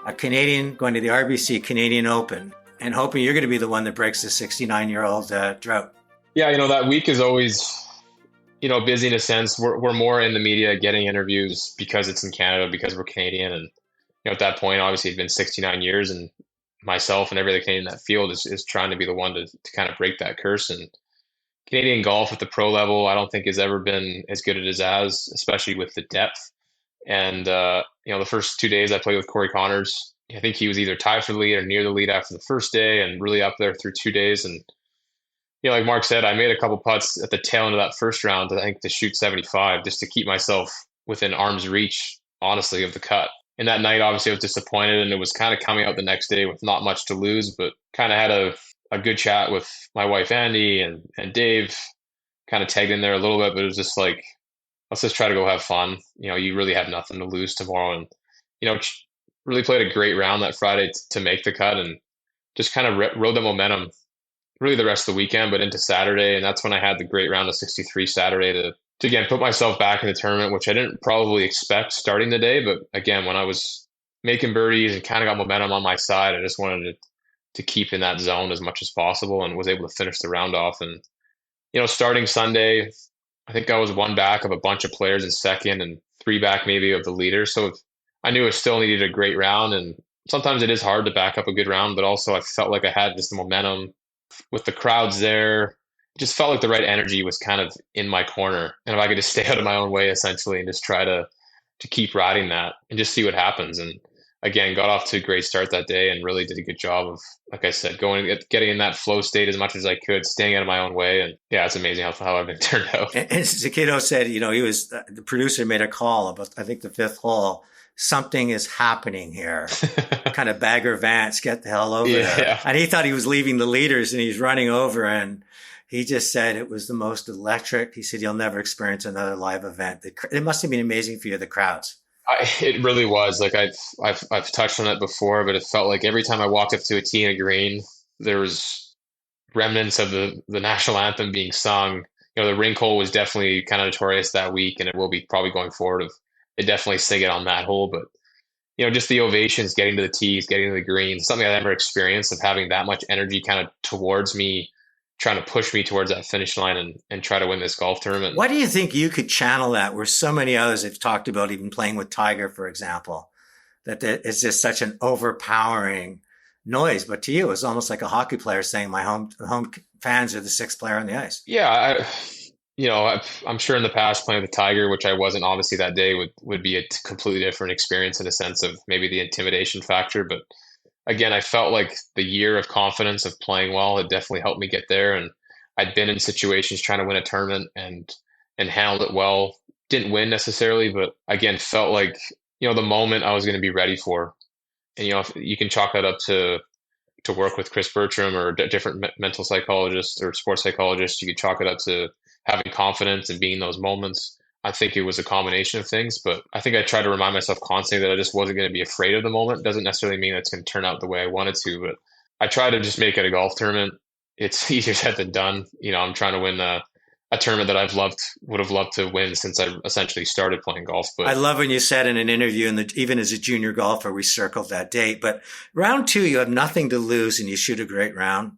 a Canadian going to the RBC Canadian Open and hoping you're going to be the one that breaks the 69-year-old drought. Yeah, that week is always, busy in a sense. We're more in the media getting interviews because it's in Canada, because we're Canadian. And, at that point, obviously it's been 69 years and myself and every other Canadian in that field is trying to be the one to kind of break that curse. And Canadian golf at the pro level, I don't think has ever been as good as it has, especially with the depth. And, the first 2 days I played with Corey Connors, I think he was either tied for the lead or near the lead after the first day and really up there through 2 days. And, like Mark said, I made a couple putts at the tail end of that first round, I think, to shoot 75 just to keep myself within arm's reach, honestly, of the cut. And that night, obviously, I was disappointed, and it was kind of coming out the next day with not much to lose, but kind of had a good chat with my wife, Andy, and Dave, kind of tagged in there a little bit, but it was just like, let's just try to go have fun. You really have nothing to lose tomorrow. And, really played a great round that Friday to make the cut and just kind of rode the momentum really the rest of the weekend, but into Saturday. And that's when I had the great round of 63 Saturday to again, put myself back in the tournament, which I didn't probably expect starting the day. But again, when I was making birdies and kind of got momentum on my side, I just wanted to keep in that zone as much as possible and was able to finish the round off. And, starting Sunday, I think I was one back of a bunch of players in second and three back maybe of the leader. So I knew I still needed a great round. And sometimes it is hard to back up a good round, but also I felt like I had just the momentum with the crowds there. It just felt like the right energy was kind of in my corner. And if I could just stay out of my own way, essentially, and just try to keep riding that and just see what happens. And again, got off to a great start that day and really did a good job of, like I said, getting in that flow state as much as I could, staying out of my own way. And yeah, it's amazing how everything turned out. And Zecchino said, he was, the producer made a call about, I think, the fifth hole. Something is happening here. Kind of Bagger Vance, get the hell over there. Yeah. And he thought he was leaving the leaders and he's running over, and he just said it was the most electric. He said you'll never experience another live event. It must have been amazing for you, the crowds. It really was. Like I've touched on it before, but it felt like every time I walked up to a tee and a green, there was remnants of the national anthem being sung. The rink hole was definitely kind of notorious that week, and it will be probably going forward. They definitely sing it on that hole, but just the ovations, getting to the tees, getting to the greens, something I never experienced, of having that much energy kind of towards me, trying to push me towards that finish line and try to win this golf tournament. Why do you think you could channel that where so many others have talked about, even playing with Tiger, for example, that it's just such an overpowering noise? But to you, it's almost like a hockey player saying my home fans are the sixth player on the ice. Yeah, I'm sure in the past playing with Tiger, which I wasn't obviously that day, would be a completely different experience in a sense of maybe the intimidation factor. But again, I felt like the year of confidence of playing well had definitely helped me get there. And I'd been in situations trying to win a tournament and handled it well. Didn't win necessarily, but again, felt like, the moment I was going to be ready for. And, if you can chalk that up to work with Chris Bertram or different mental psychologists or sports psychologists, you could chalk it up to having confidence and being in those moments. I think it was a combination of things, but I think I try to remind myself constantly that I just wasn't going to be afraid of the moment. Doesn't necessarily mean it's going to turn out the way I wanted to, but I try to just make it a golf tournament. It's easier said than done. I'm trying to win a tournament that would have loved to win since I essentially started playing golf. But I love when you said in an interview, even as a junior golfer, we circled that date, but round 2, you have nothing to lose and you shoot a great round.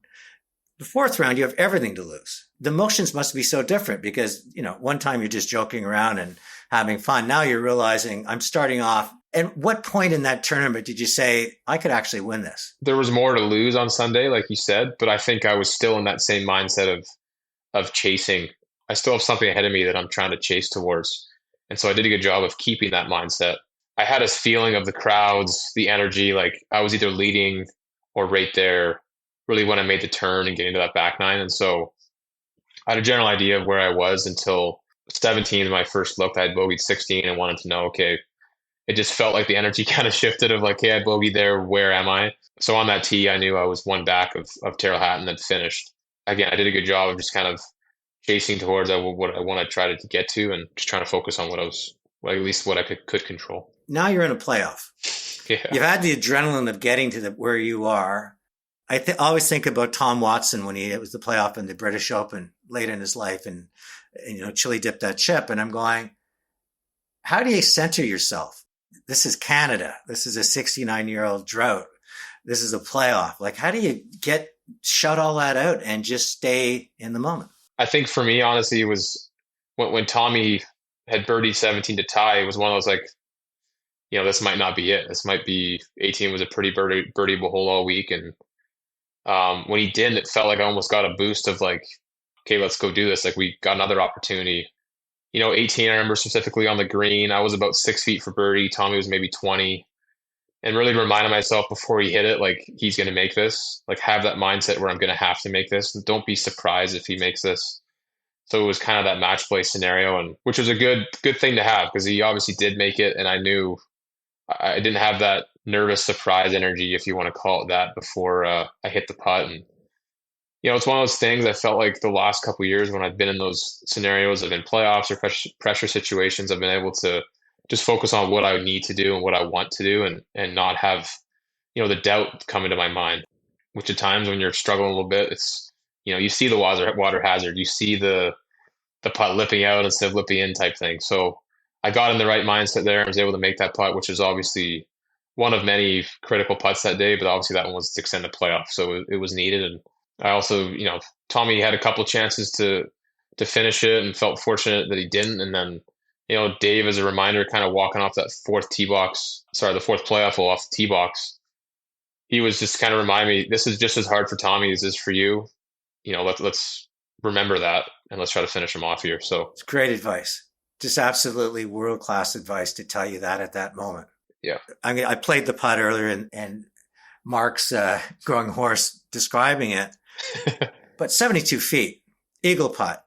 The fourth round, you have everything to lose. The emotions must be so different because, one time you're just joking around and having fun. Now you're realizing I'm starting off. And what point in that tournament did you say, I could actually win this? There was more to lose on Sunday, like you said, but I think I was still in that same mindset of chasing. I still have something ahead of me that I'm trying to chase towards. And so I did a good job of keeping that mindset. I had this feeling of the crowds, the energy, like I was either leading or right there really when I made the turn and getting to that back nine. And so I had a general idea of where I was until 17, my first look. I had bogeyed 16 and wanted to know, okay, it just felt like the energy kind of shifted of like, hey, I bogeyed there, where am I? So on that tee, I knew I was one back of Terrell Hatton that finished. Again, I did a good job of just kind of chasing towards what I want to try to get to and just trying to focus on at least what I could control. Now you're in a playoff. Yeah. You've had the adrenaline of getting to where you are. I always think about Tom Watson when it was the playoff in the British Open late in his life, and Chile dipped that chip. And I'm going, how do you center yourself? This is Canada. This is a 69-year-old drought. This is a playoff. Like, how do you shut all that out and just stay in the moment? I think for me, honestly, it was when Tommy had birdied 17 to tie. It was one of those, like, this might not be it. This might be 18 was a pretty birdieable hole all week. And when he didn't, it felt like I almost got a boost of like, okay, let's go do this. Like, we got another opportunity. 18, I remember specifically on the green, I was about 6 feet for birdie. Tommy was maybe 20. And really reminding myself before he hit it, like, he's going to make this. Like, have that mindset where I'm going to have to make this. Don't be surprised if he makes this. So it was kind of that match play scenario, and which was a good thing to have, because he obviously did make it, and I knew I didn't have that nervous surprise energy, if you want to call it that, before I hit the putt. And it's one of those things. I felt like the last couple of years when I've been in those scenarios of in playoffs or pressure situations, I've been able to just focus on what I need to do and what I want to do, and not have the doubt come into my mind. Which at times when you're struggling a little bit, it's you see the water hazard, you see the putt lipping out instead of lipping in type thing. So I got in the right mindset there and was able to make that putt, which is obviously one of many critical putts that day, but obviously that one was to extend the playoff, so it was needed. And I also, Tommy had a couple chances to finish it and felt fortunate that he didn't. And then, Dave, as a reminder, kind of walking off that the fourth playoff hole off the tee box, he was just kind of reminding me, this is just as hard for Tommy as it is for you. Let's remember that, and let's try to finish him off here. So it's great advice. Just absolutely world-class advice to tell you that at that moment. Yeah. I played the putt earlier, and Mark's growing hoarse describing it, but 72 feet, eagle putt.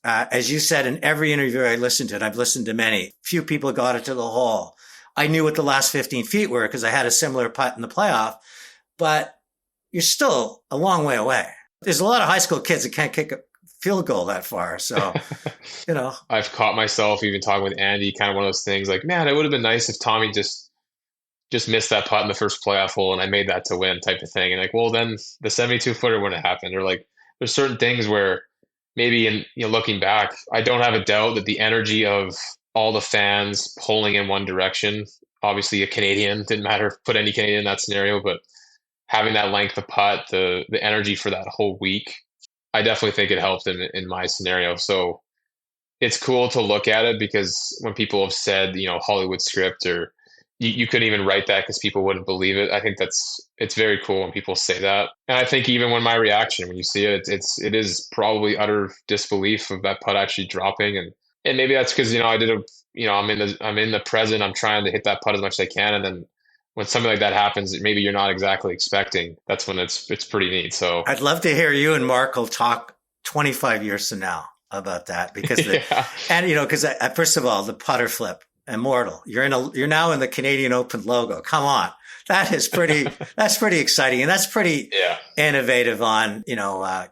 As you said in every interview I listened to, and I've listened to many, few people got it to the hole. I knew what the last 15 feet were because I had a similar putt in the playoff, but you're still a long way away. There's a lot of high school kids that can't kick a field goal that far. So, I've caught myself even talking with Andy, kind of one of those things like, man, it would have been nice if Tommy just missed that putt in the first playoff hole and I made that to win type of thing. And like, well, then the 72 footer wouldn't have happened. Or like, there's certain things where maybe looking back, I don't have a doubt that the energy of all the fans pulling in one direction, obviously a Canadian, didn't matter, put any Canadian in that scenario, but having that length of putt, the energy for that whole week, I definitely think it helped in my scenario. So it's cool to look at it, because when people have said, Hollywood script, or you couldn't even write that because people wouldn't believe it. I think it's very cool when people say that. And I think even when my reaction, when you see it, it is probably utter disbelief of that putt actually dropping. And maybe that's because, I'm in the present, I'm trying to hit that putt as much as I can. And then when something like that happens, maybe you're not exactly expecting, that's when it's pretty neat. So I'd love to hear you and Mark will talk 25 years from now about that, because because first of all, the putter flip, immortal. You're now in the Canadian Open logo. Come on. That's pretty exciting. And that's pretty innovative on,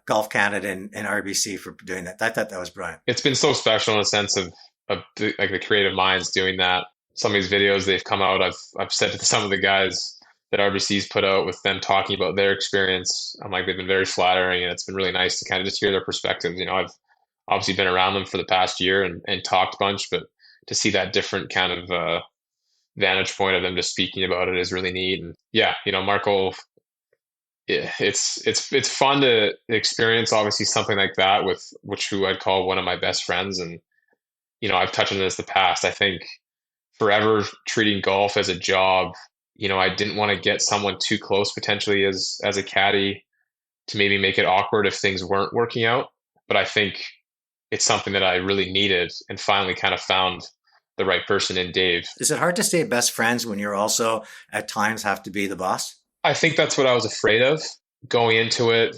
Golf Canada and RBC for doing that. I thought that was brilliant. It's been so special in a sense of the creative minds doing that. Some of these videos they've come out, I've said to some of the guys that RBC's put out with them talking about their experience, I'm like, they've been very flattering, and it's been really nice to kind of just hear their perspectives. I've obviously been around them for the past year and talked a bunch, but to see that different kind of vantage point of them just speaking about it is really neat. And Marco, it's fun to experience obviously something like that with who I'd call one of my best friends. And I've touched on this in the past. I think forever treating golf as a job, I didn't want to get someone too close potentially as a caddy to maybe make it awkward if things weren't working out. But I think it's something that I really needed, and finally kind of found the right person in Dave. Is it hard to stay best friends when you're also at times have to be the boss? I think that's what I was afraid of going into it.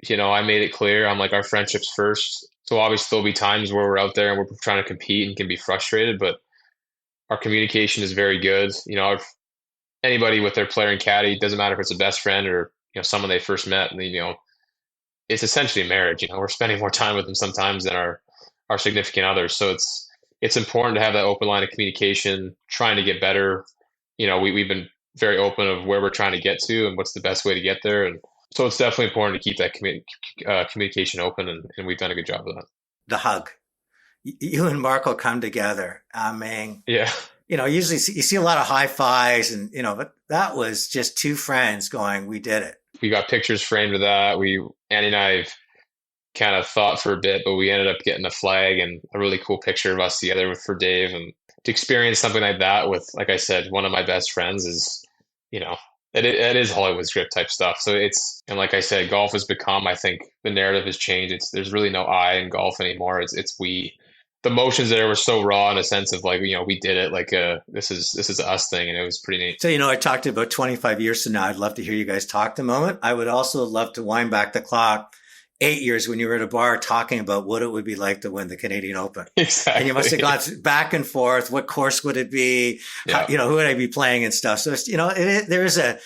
I made it clear, I'm like, our friendship's first. So obviously there'll be times where we're out there and we're trying to compete and can be frustrated, but our communication is very good. Anybody with their player and caddy, doesn't matter if it's a best friend or, someone they first met, and it's essentially a marriage. We're spending more time with them sometimes than our significant others. So it's important to have that open line of communication, trying to get better. We've been very open of where we're trying to get to and what's the best way to get there. And so it's definitely important to keep that communication open, and we've done a good job of that. The hug. You and Marco come together. I mean, yeah. Usually you see a lot of high fives and, but that was just two friends going, we did it. We got pictures framed of that. Andy and I kind of thought for a bit, but we ended up getting a flag and a really cool picture of us together for Dave. And to experience something like that with, like I said, one of my best friends is, it is Hollywood script type stuff. So and like I said, golf has become, I think the narrative has changed. There's really no I in golf anymore. It's we. The emotions there were so raw in a sense of like, we did it, like this is us thing, and it was pretty neat. So, I talked about 25 years from now. I'd love to hear you guys talk a moment. I would also love to wind back the clock 8 years when you were at a bar talking about what it would be like to win the Canadian Open. Exactly. And you must have gone back and forth. What course would it be? Yeah. Who would I be playing and stuff? So, there is a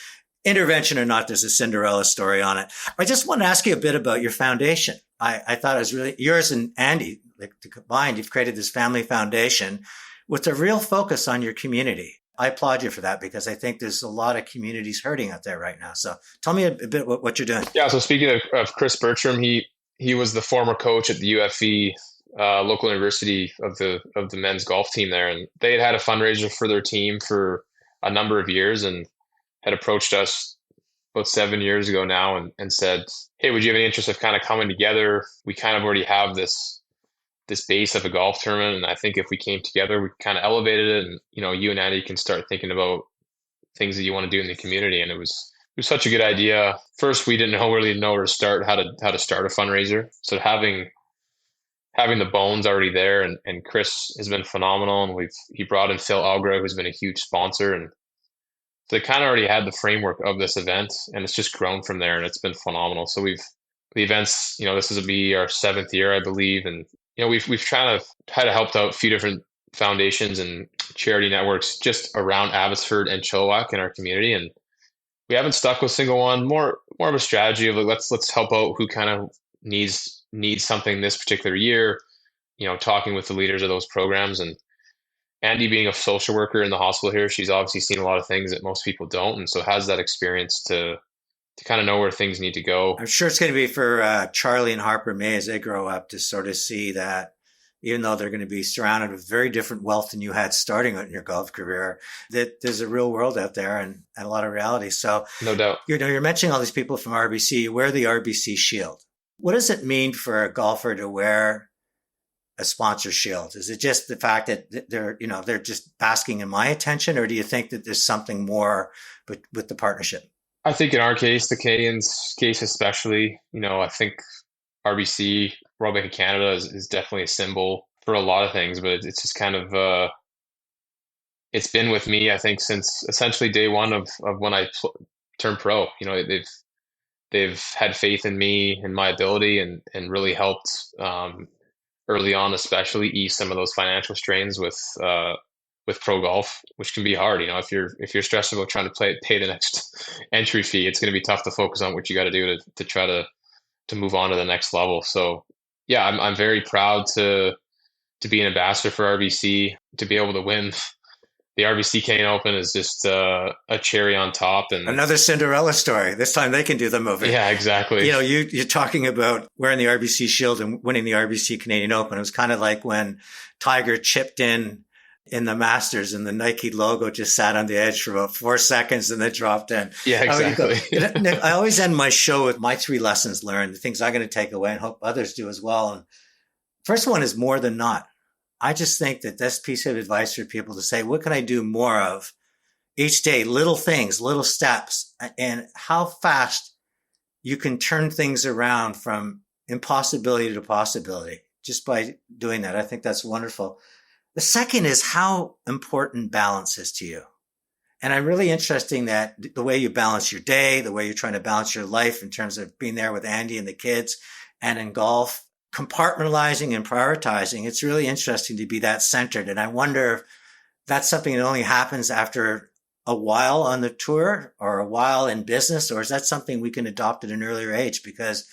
intervention or not, there's a Cinderella story on it. I just want to ask you a bit about your foundation. I thought it was really yours and Andy, combined, you've created this family foundation with a real focus on your community. I applaud you for that because I think there's a lot of communities hurting out there right now. So tell me a bit what you're doing. Yeah. So speaking of Chris Bertram, he was the former coach at the UFE local university of the men's golf team there, and they had a fundraiser for their team for a number of years and had approached us about 7 years ago now and said, hey, would you have any interest of kind of coming together? We kind of already have this base of a golf tournament, and I think if we came together, we kind of elevated it, and you and Andy can start thinking about things that you want to do in the community. And it was such a good idea. First, we didn't really know where to start, how to start a fundraiser. So having the bones already there, and Chris has been phenomenal, and he brought in Phil Algra, who's been a huge sponsor, and so they kind of already had the framework of this event, and it's just grown from there, and it's been phenomenal. So the events, this is be our 7th year, I believe, and we've tried to help out a few different foundations and charity networks just around Abbotsford and Chilliwack in our community, and we haven't stuck with single one. More of a strategy of like let's help out who kind of needs something this particular year. Talking with the leaders of those programs, and Andy being a social worker in the hospital here, she's obviously seen a lot of things that most people don't, and so has that experience to kind of know where things need to go. I'm sure it's going to be for Charlie and Harper May as they grow up to sort of see that even though they're going to be surrounded with very different wealth than you had starting in your golf career, that there's a real world out there and a lot of reality. So no doubt. You're mentioning all these people from RBC. You wear the RBC shield. What does it mean for a golfer to wear a sponsor shield? Is it just the fact that they're just basking in my attention, or do you think that there's something more with the partnership? I think in our case, the Canadians' case especially, I think RBC, Royal Bank of Canada, is definitely a symbol for a lot of things, but it's just kind of it's been with me, I think, since essentially day one of when I turned pro. They've had faith in me and my ability, and really helped early on, especially ease some of those financial strains with pro golf, which can be hard. If you're stressed about trying to pay the next entry fee, it's going to be tough to focus on what you got to do to try to move on to the next level. So yeah, I'm very proud to be an ambassador for RBC. To be able to win the RBC Canadian Open is just a cherry on top. And another Cinderella story. This time they can do the movie. Yeah, exactly. You're talking about wearing the RBC Shield and winning the RBC Canadian Open. It was kind of like when Tiger chipped in the Masters and the Nike logo just sat on the edge for about 4 seconds and then dropped in. Yeah, exactly. I always end my show with my 3 lessons learned, the things I'm going to take away and hope others do as well. And first one is more than not. I just think that this piece of advice for people to say, what can I do more of each day? Little things, little steps, and how fast you can turn things around from impossibility to possibility just by doing that. I think that's wonderful. The second is how important balance is to you. And I'm really interested that the way you balance your day, the way you're trying to balance your life in terms of being there with Andy and the kids and in golf, compartmentalizing and prioritizing. It's really interesting to be that centered. And I wonder if that's something that only happens after a while on the tour or a while in business, or is that something we can adopt at an earlier age? Because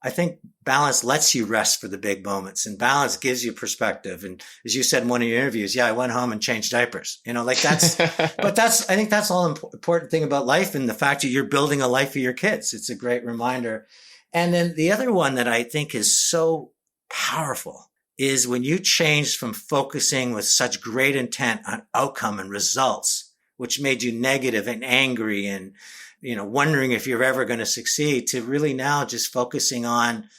I think balance lets you rest for the big moments, and balance gives you perspective. And as you said in one of your interviews, I went home and changed diapers, that's, but I think that's all important thing about life, and the fact that you're building a life for your kids. It's a great reminder. And then the other one that I think is so powerful is when you changed from focusing with such great intent on outcome and results, which made you negative and angry and, wondering if you're ever going to succeed, to really now just focusing on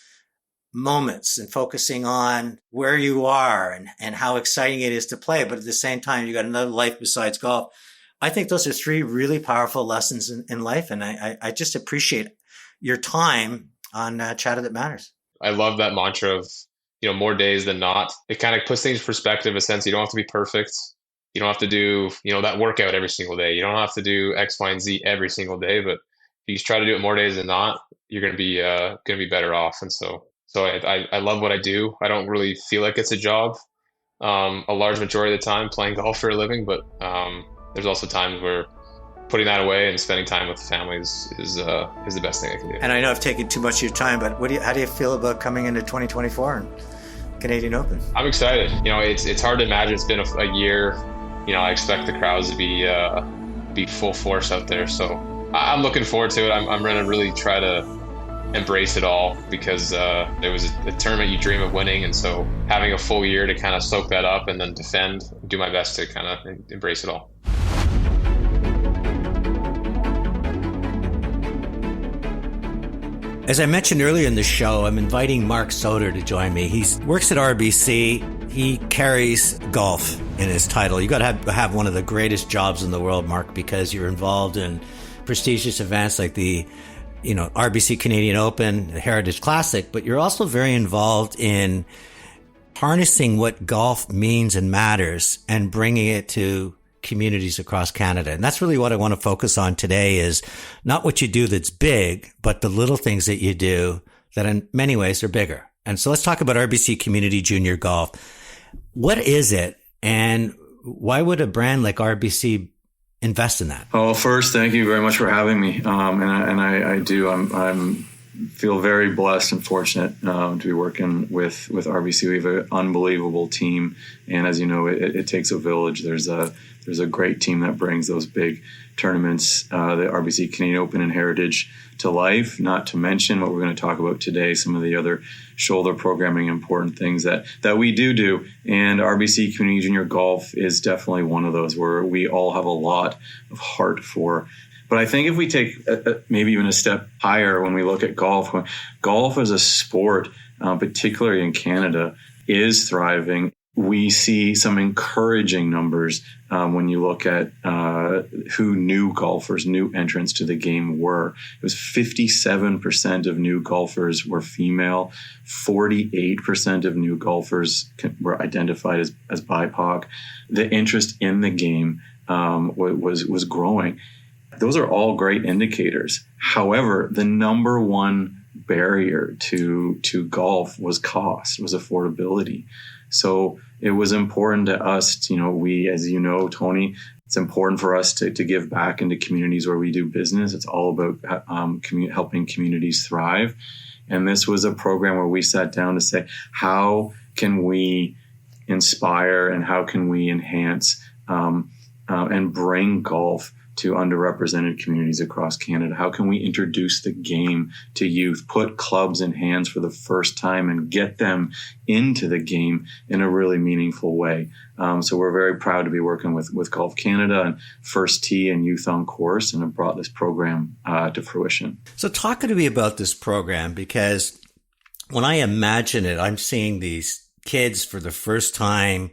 moments and focusing on where you are and how exciting it is to play. But at the same time, you got another life besides golf. I think those are three really powerful lessons in life. And I just appreciate your time on Chatter That Matters. I love that mantra of, more days than not. It kind of puts things in perspective in a sense. You don't have to be perfect. You don't have to do, that workout every single day. You don't have to do X, Y, and Z every single day. But if you try to do it more days than not, you're going to be better off. And so I love what I do. I don't really feel like it's a job a large majority of the time, playing golf for a living. But there's also times where putting that away and spending time with the family is the best thing I can do. And I know I've taken too much of your time, but how do you feel about coming into 2024 and Canadian Open? I'm excited. It's hard to imagine. It's been a year. I expect the crowds to be full force out there. So I'm looking forward to it. I'm going to really try to embrace it all, because there was a tournament you dream of winning. And so having a full year to kind of soak that up and then defend, do my best to kind of embrace it all. As I mentioned earlier in the show, I'm inviting Mark Soder to join me. He works at RBC. He carries golf in his title. You got to have one of the greatest jobs in the world, Mark, because you're involved in prestigious events like the, RBC Canadian Open, the Heritage Classic, but you're also very involved in harnessing what golf means and matters and bringing it to communities across Canada. And that's really what I want to focus on today, is not what you do that's big, but the little things that you do that in many ways are bigger. And so let's talk about RBC Community Junior Golf. What is it, and why would a brand like RBC invest in that? Oh, first, thank you very much for having me. I do. I'm feel very blessed and fortunate to be working with RBC. We have an unbelievable team, and as you know, it takes a village. There's a great team that brings those big tournaments, the RBC Canadian Open and Heritage, to life. Not to mention what we're going to talk about today, some of the other shoulder programming important things that we do. And RBC Community Junior Golf is definitely one of those where we all have a lot of heart for. But I think if we take maybe even a step higher when we look at golf as a sport, particularly in Canada, is thriving. We see some encouraging numbers when you look at who new entrants to the game were. It was 57% of new golfers were female. 48% of new golfers were identified as BIPOC. The interest in the game was growing. Those are all great indicators. However, the number one barrier to golf was cost, was affordability. So it was important to us, we, as you know, Tony, it's important for us to give back into communities where we do business. It's all about helping communities thrive. And this was a program where we sat down to say, how can we inspire and how can we enhance and bring golf to underrepresented communities across Canada? How can we introduce the game to youth, put clubs in hands for the first time and get them into the game in a really meaningful way? So we're very proud to be working with Golf Canada and First Tee and Youth on Course, and have brought this program to fruition. So talk to me about this program, because when I imagine it, I'm seeing these kids for the first time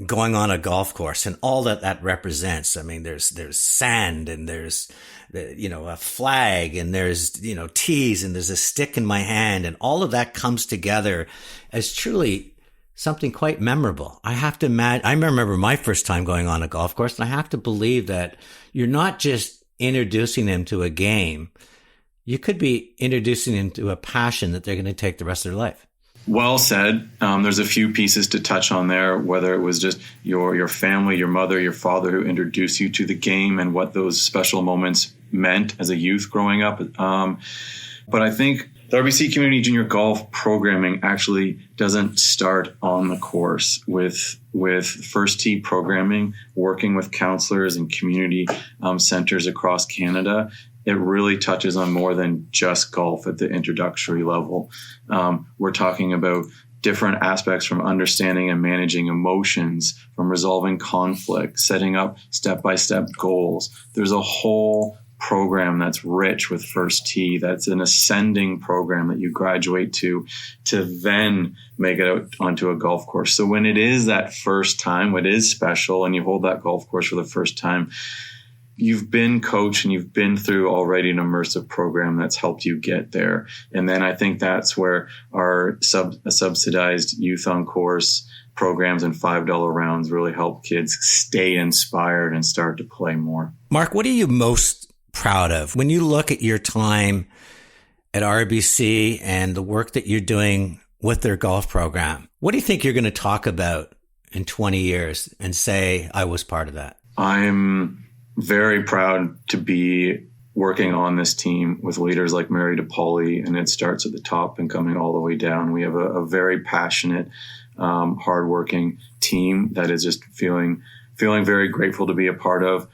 going on a golf course and all that represents. I mean, there's sand, and there's, a flag, and there's, tees, and there's a stick in my hand, and all of that comes together as truly something quite memorable. I have to imagine, I remember my first time going on a golf course, and I have to believe that you're not just introducing them to a game. You could be introducing them to a passion that they're going to take the rest of their life. Well said. There's a few pieces to touch on there, whether it was just your family, your mother, your father who introduced you to the game and what those special moments meant as a youth growing up. But I think The RBC Community Junior Golf programming actually doesn't start on the course with first tee programming, working with counselors and community centers across Canada. It really touches on more than just golf at the introductory level. We're talking about different aspects from understanding and managing emotions, from resolving conflict, setting up step-by-step goals. There's a whole program that's rich with first tee. That's an ascending program that you graduate to then make it out onto a golf course. So when it is that first time, it is special, and you hold that golf course for the first time, you've been coached and you've been through already an immersive program that's helped you get there. And then I think that's where our subsidized youth on course programs and $5 rounds really help kids stay inspired and start to play more. Mark, what are you most proud of when you look at your time at RBC and the work that you're doing with their golf program? What do you think you're going to talk about in 20 years and say, I was part of that? I'm very proud to be working on this team with leaders like Mary DePauli, and it starts at the top and coming all the way down. We have a very passionate, hardworking team that is just feeling very grateful to be a part of.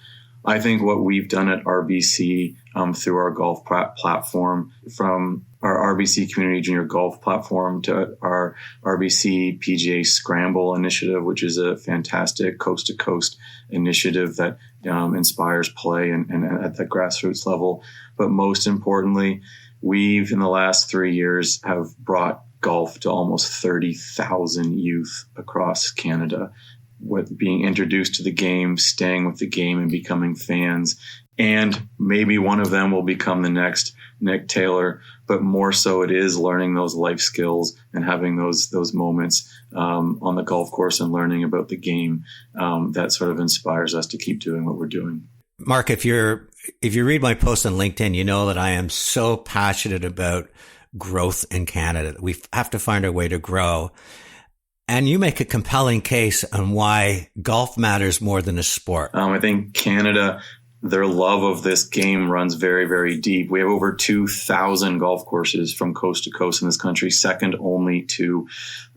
I think what we've done at RBC through our golf platform, from our RBC Community Junior Golf platform to our RBC PGA Scramble initiative, which is a fantastic coast-to-coast initiative that inspires play and at the grassroots level. But most importantly, we've, in the last 3 years, have brought golf to almost 30,000 youth across Canada, with being introduced to the game, staying with the game, and becoming fans. And maybe one of them will become the next Nick Taylor, but more so it is learning those life skills and having those moments on the golf course and learning about the game that sort of inspires us to keep doing what we're doing. Mark, if you read my post on LinkedIn, you know that I am so passionate about growth in Canada. We have to find our way to grow. And you make a compelling case on why golf matters more than a sport. I think Canada, their love of this game runs very, very deep. We have over 2,000 golf courses from coast to coast in this country, second only to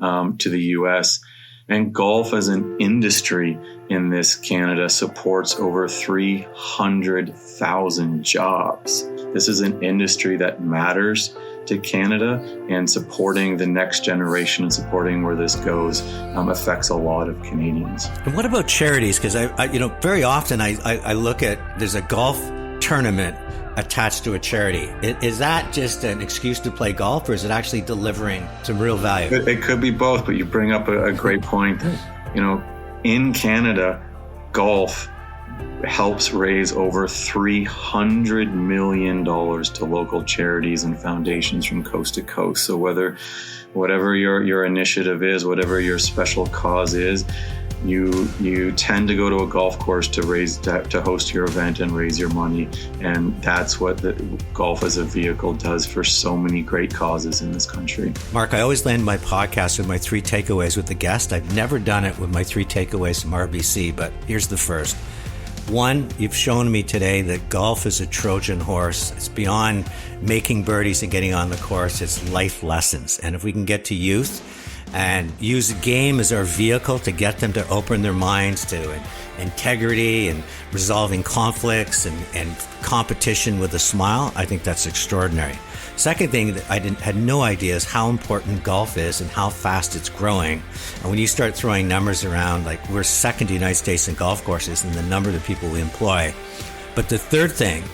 the U.S. And golf as an industry in this Canada supports over 300,000 jobs. This is an industry that matters to Canada, and supporting the next generation and supporting where this goes affects a lot of Canadians. And what about charities? Because I very often I look at, there's a golf tournament attached to a charity. Is that just an excuse to play golf, or is it actually delivering some real value? It could be both, but you bring up a great point. In Canada, golf helps raise over $300 million to local charities and foundations from coast to coast. So whatever your initiative is, whatever your special cause is, you tend to go to a golf course to host your event and raise your money. And that's what the golf as a vehicle does for so many great causes in this country. Mark, I always land my podcast with my 3 takeaways with the guest. I've never done it with my 3 takeaways from RBC, but here's the first. 1, you've shown me today that golf is a Trojan horse. It's beyond making birdies and getting on the course. It's life lessons. And if we can get to youth and use a game as our vehicle to get them to open their minds to integrity and resolving conflicts and competition with a smile, I think that's extraordinary. Second thing that I had no idea is how important golf is and how fast it's growing. And when you start throwing numbers around, like we're second to the United States in golf courses and the number of people we employ. But the third thing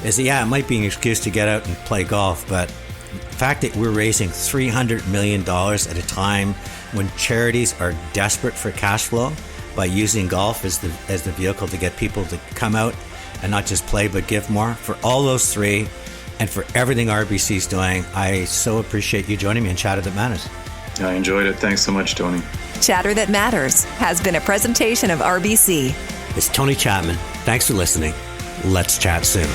is, it might be an excuse to get out and play golf, but the fact that we're raising $300 million at a time when charities are desperate for cash flow by using golf as the vehicle to get people to come out and not just play but give more. For all those 3, and for everything RBC is doing, I so appreciate you joining me in Chatter That Matters. I enjoyed it. Thanks so much, Tony. Chatter That Matters has been a presentation of RBC. It's Tony Chapman. Thanks for listening. Let's chat soon.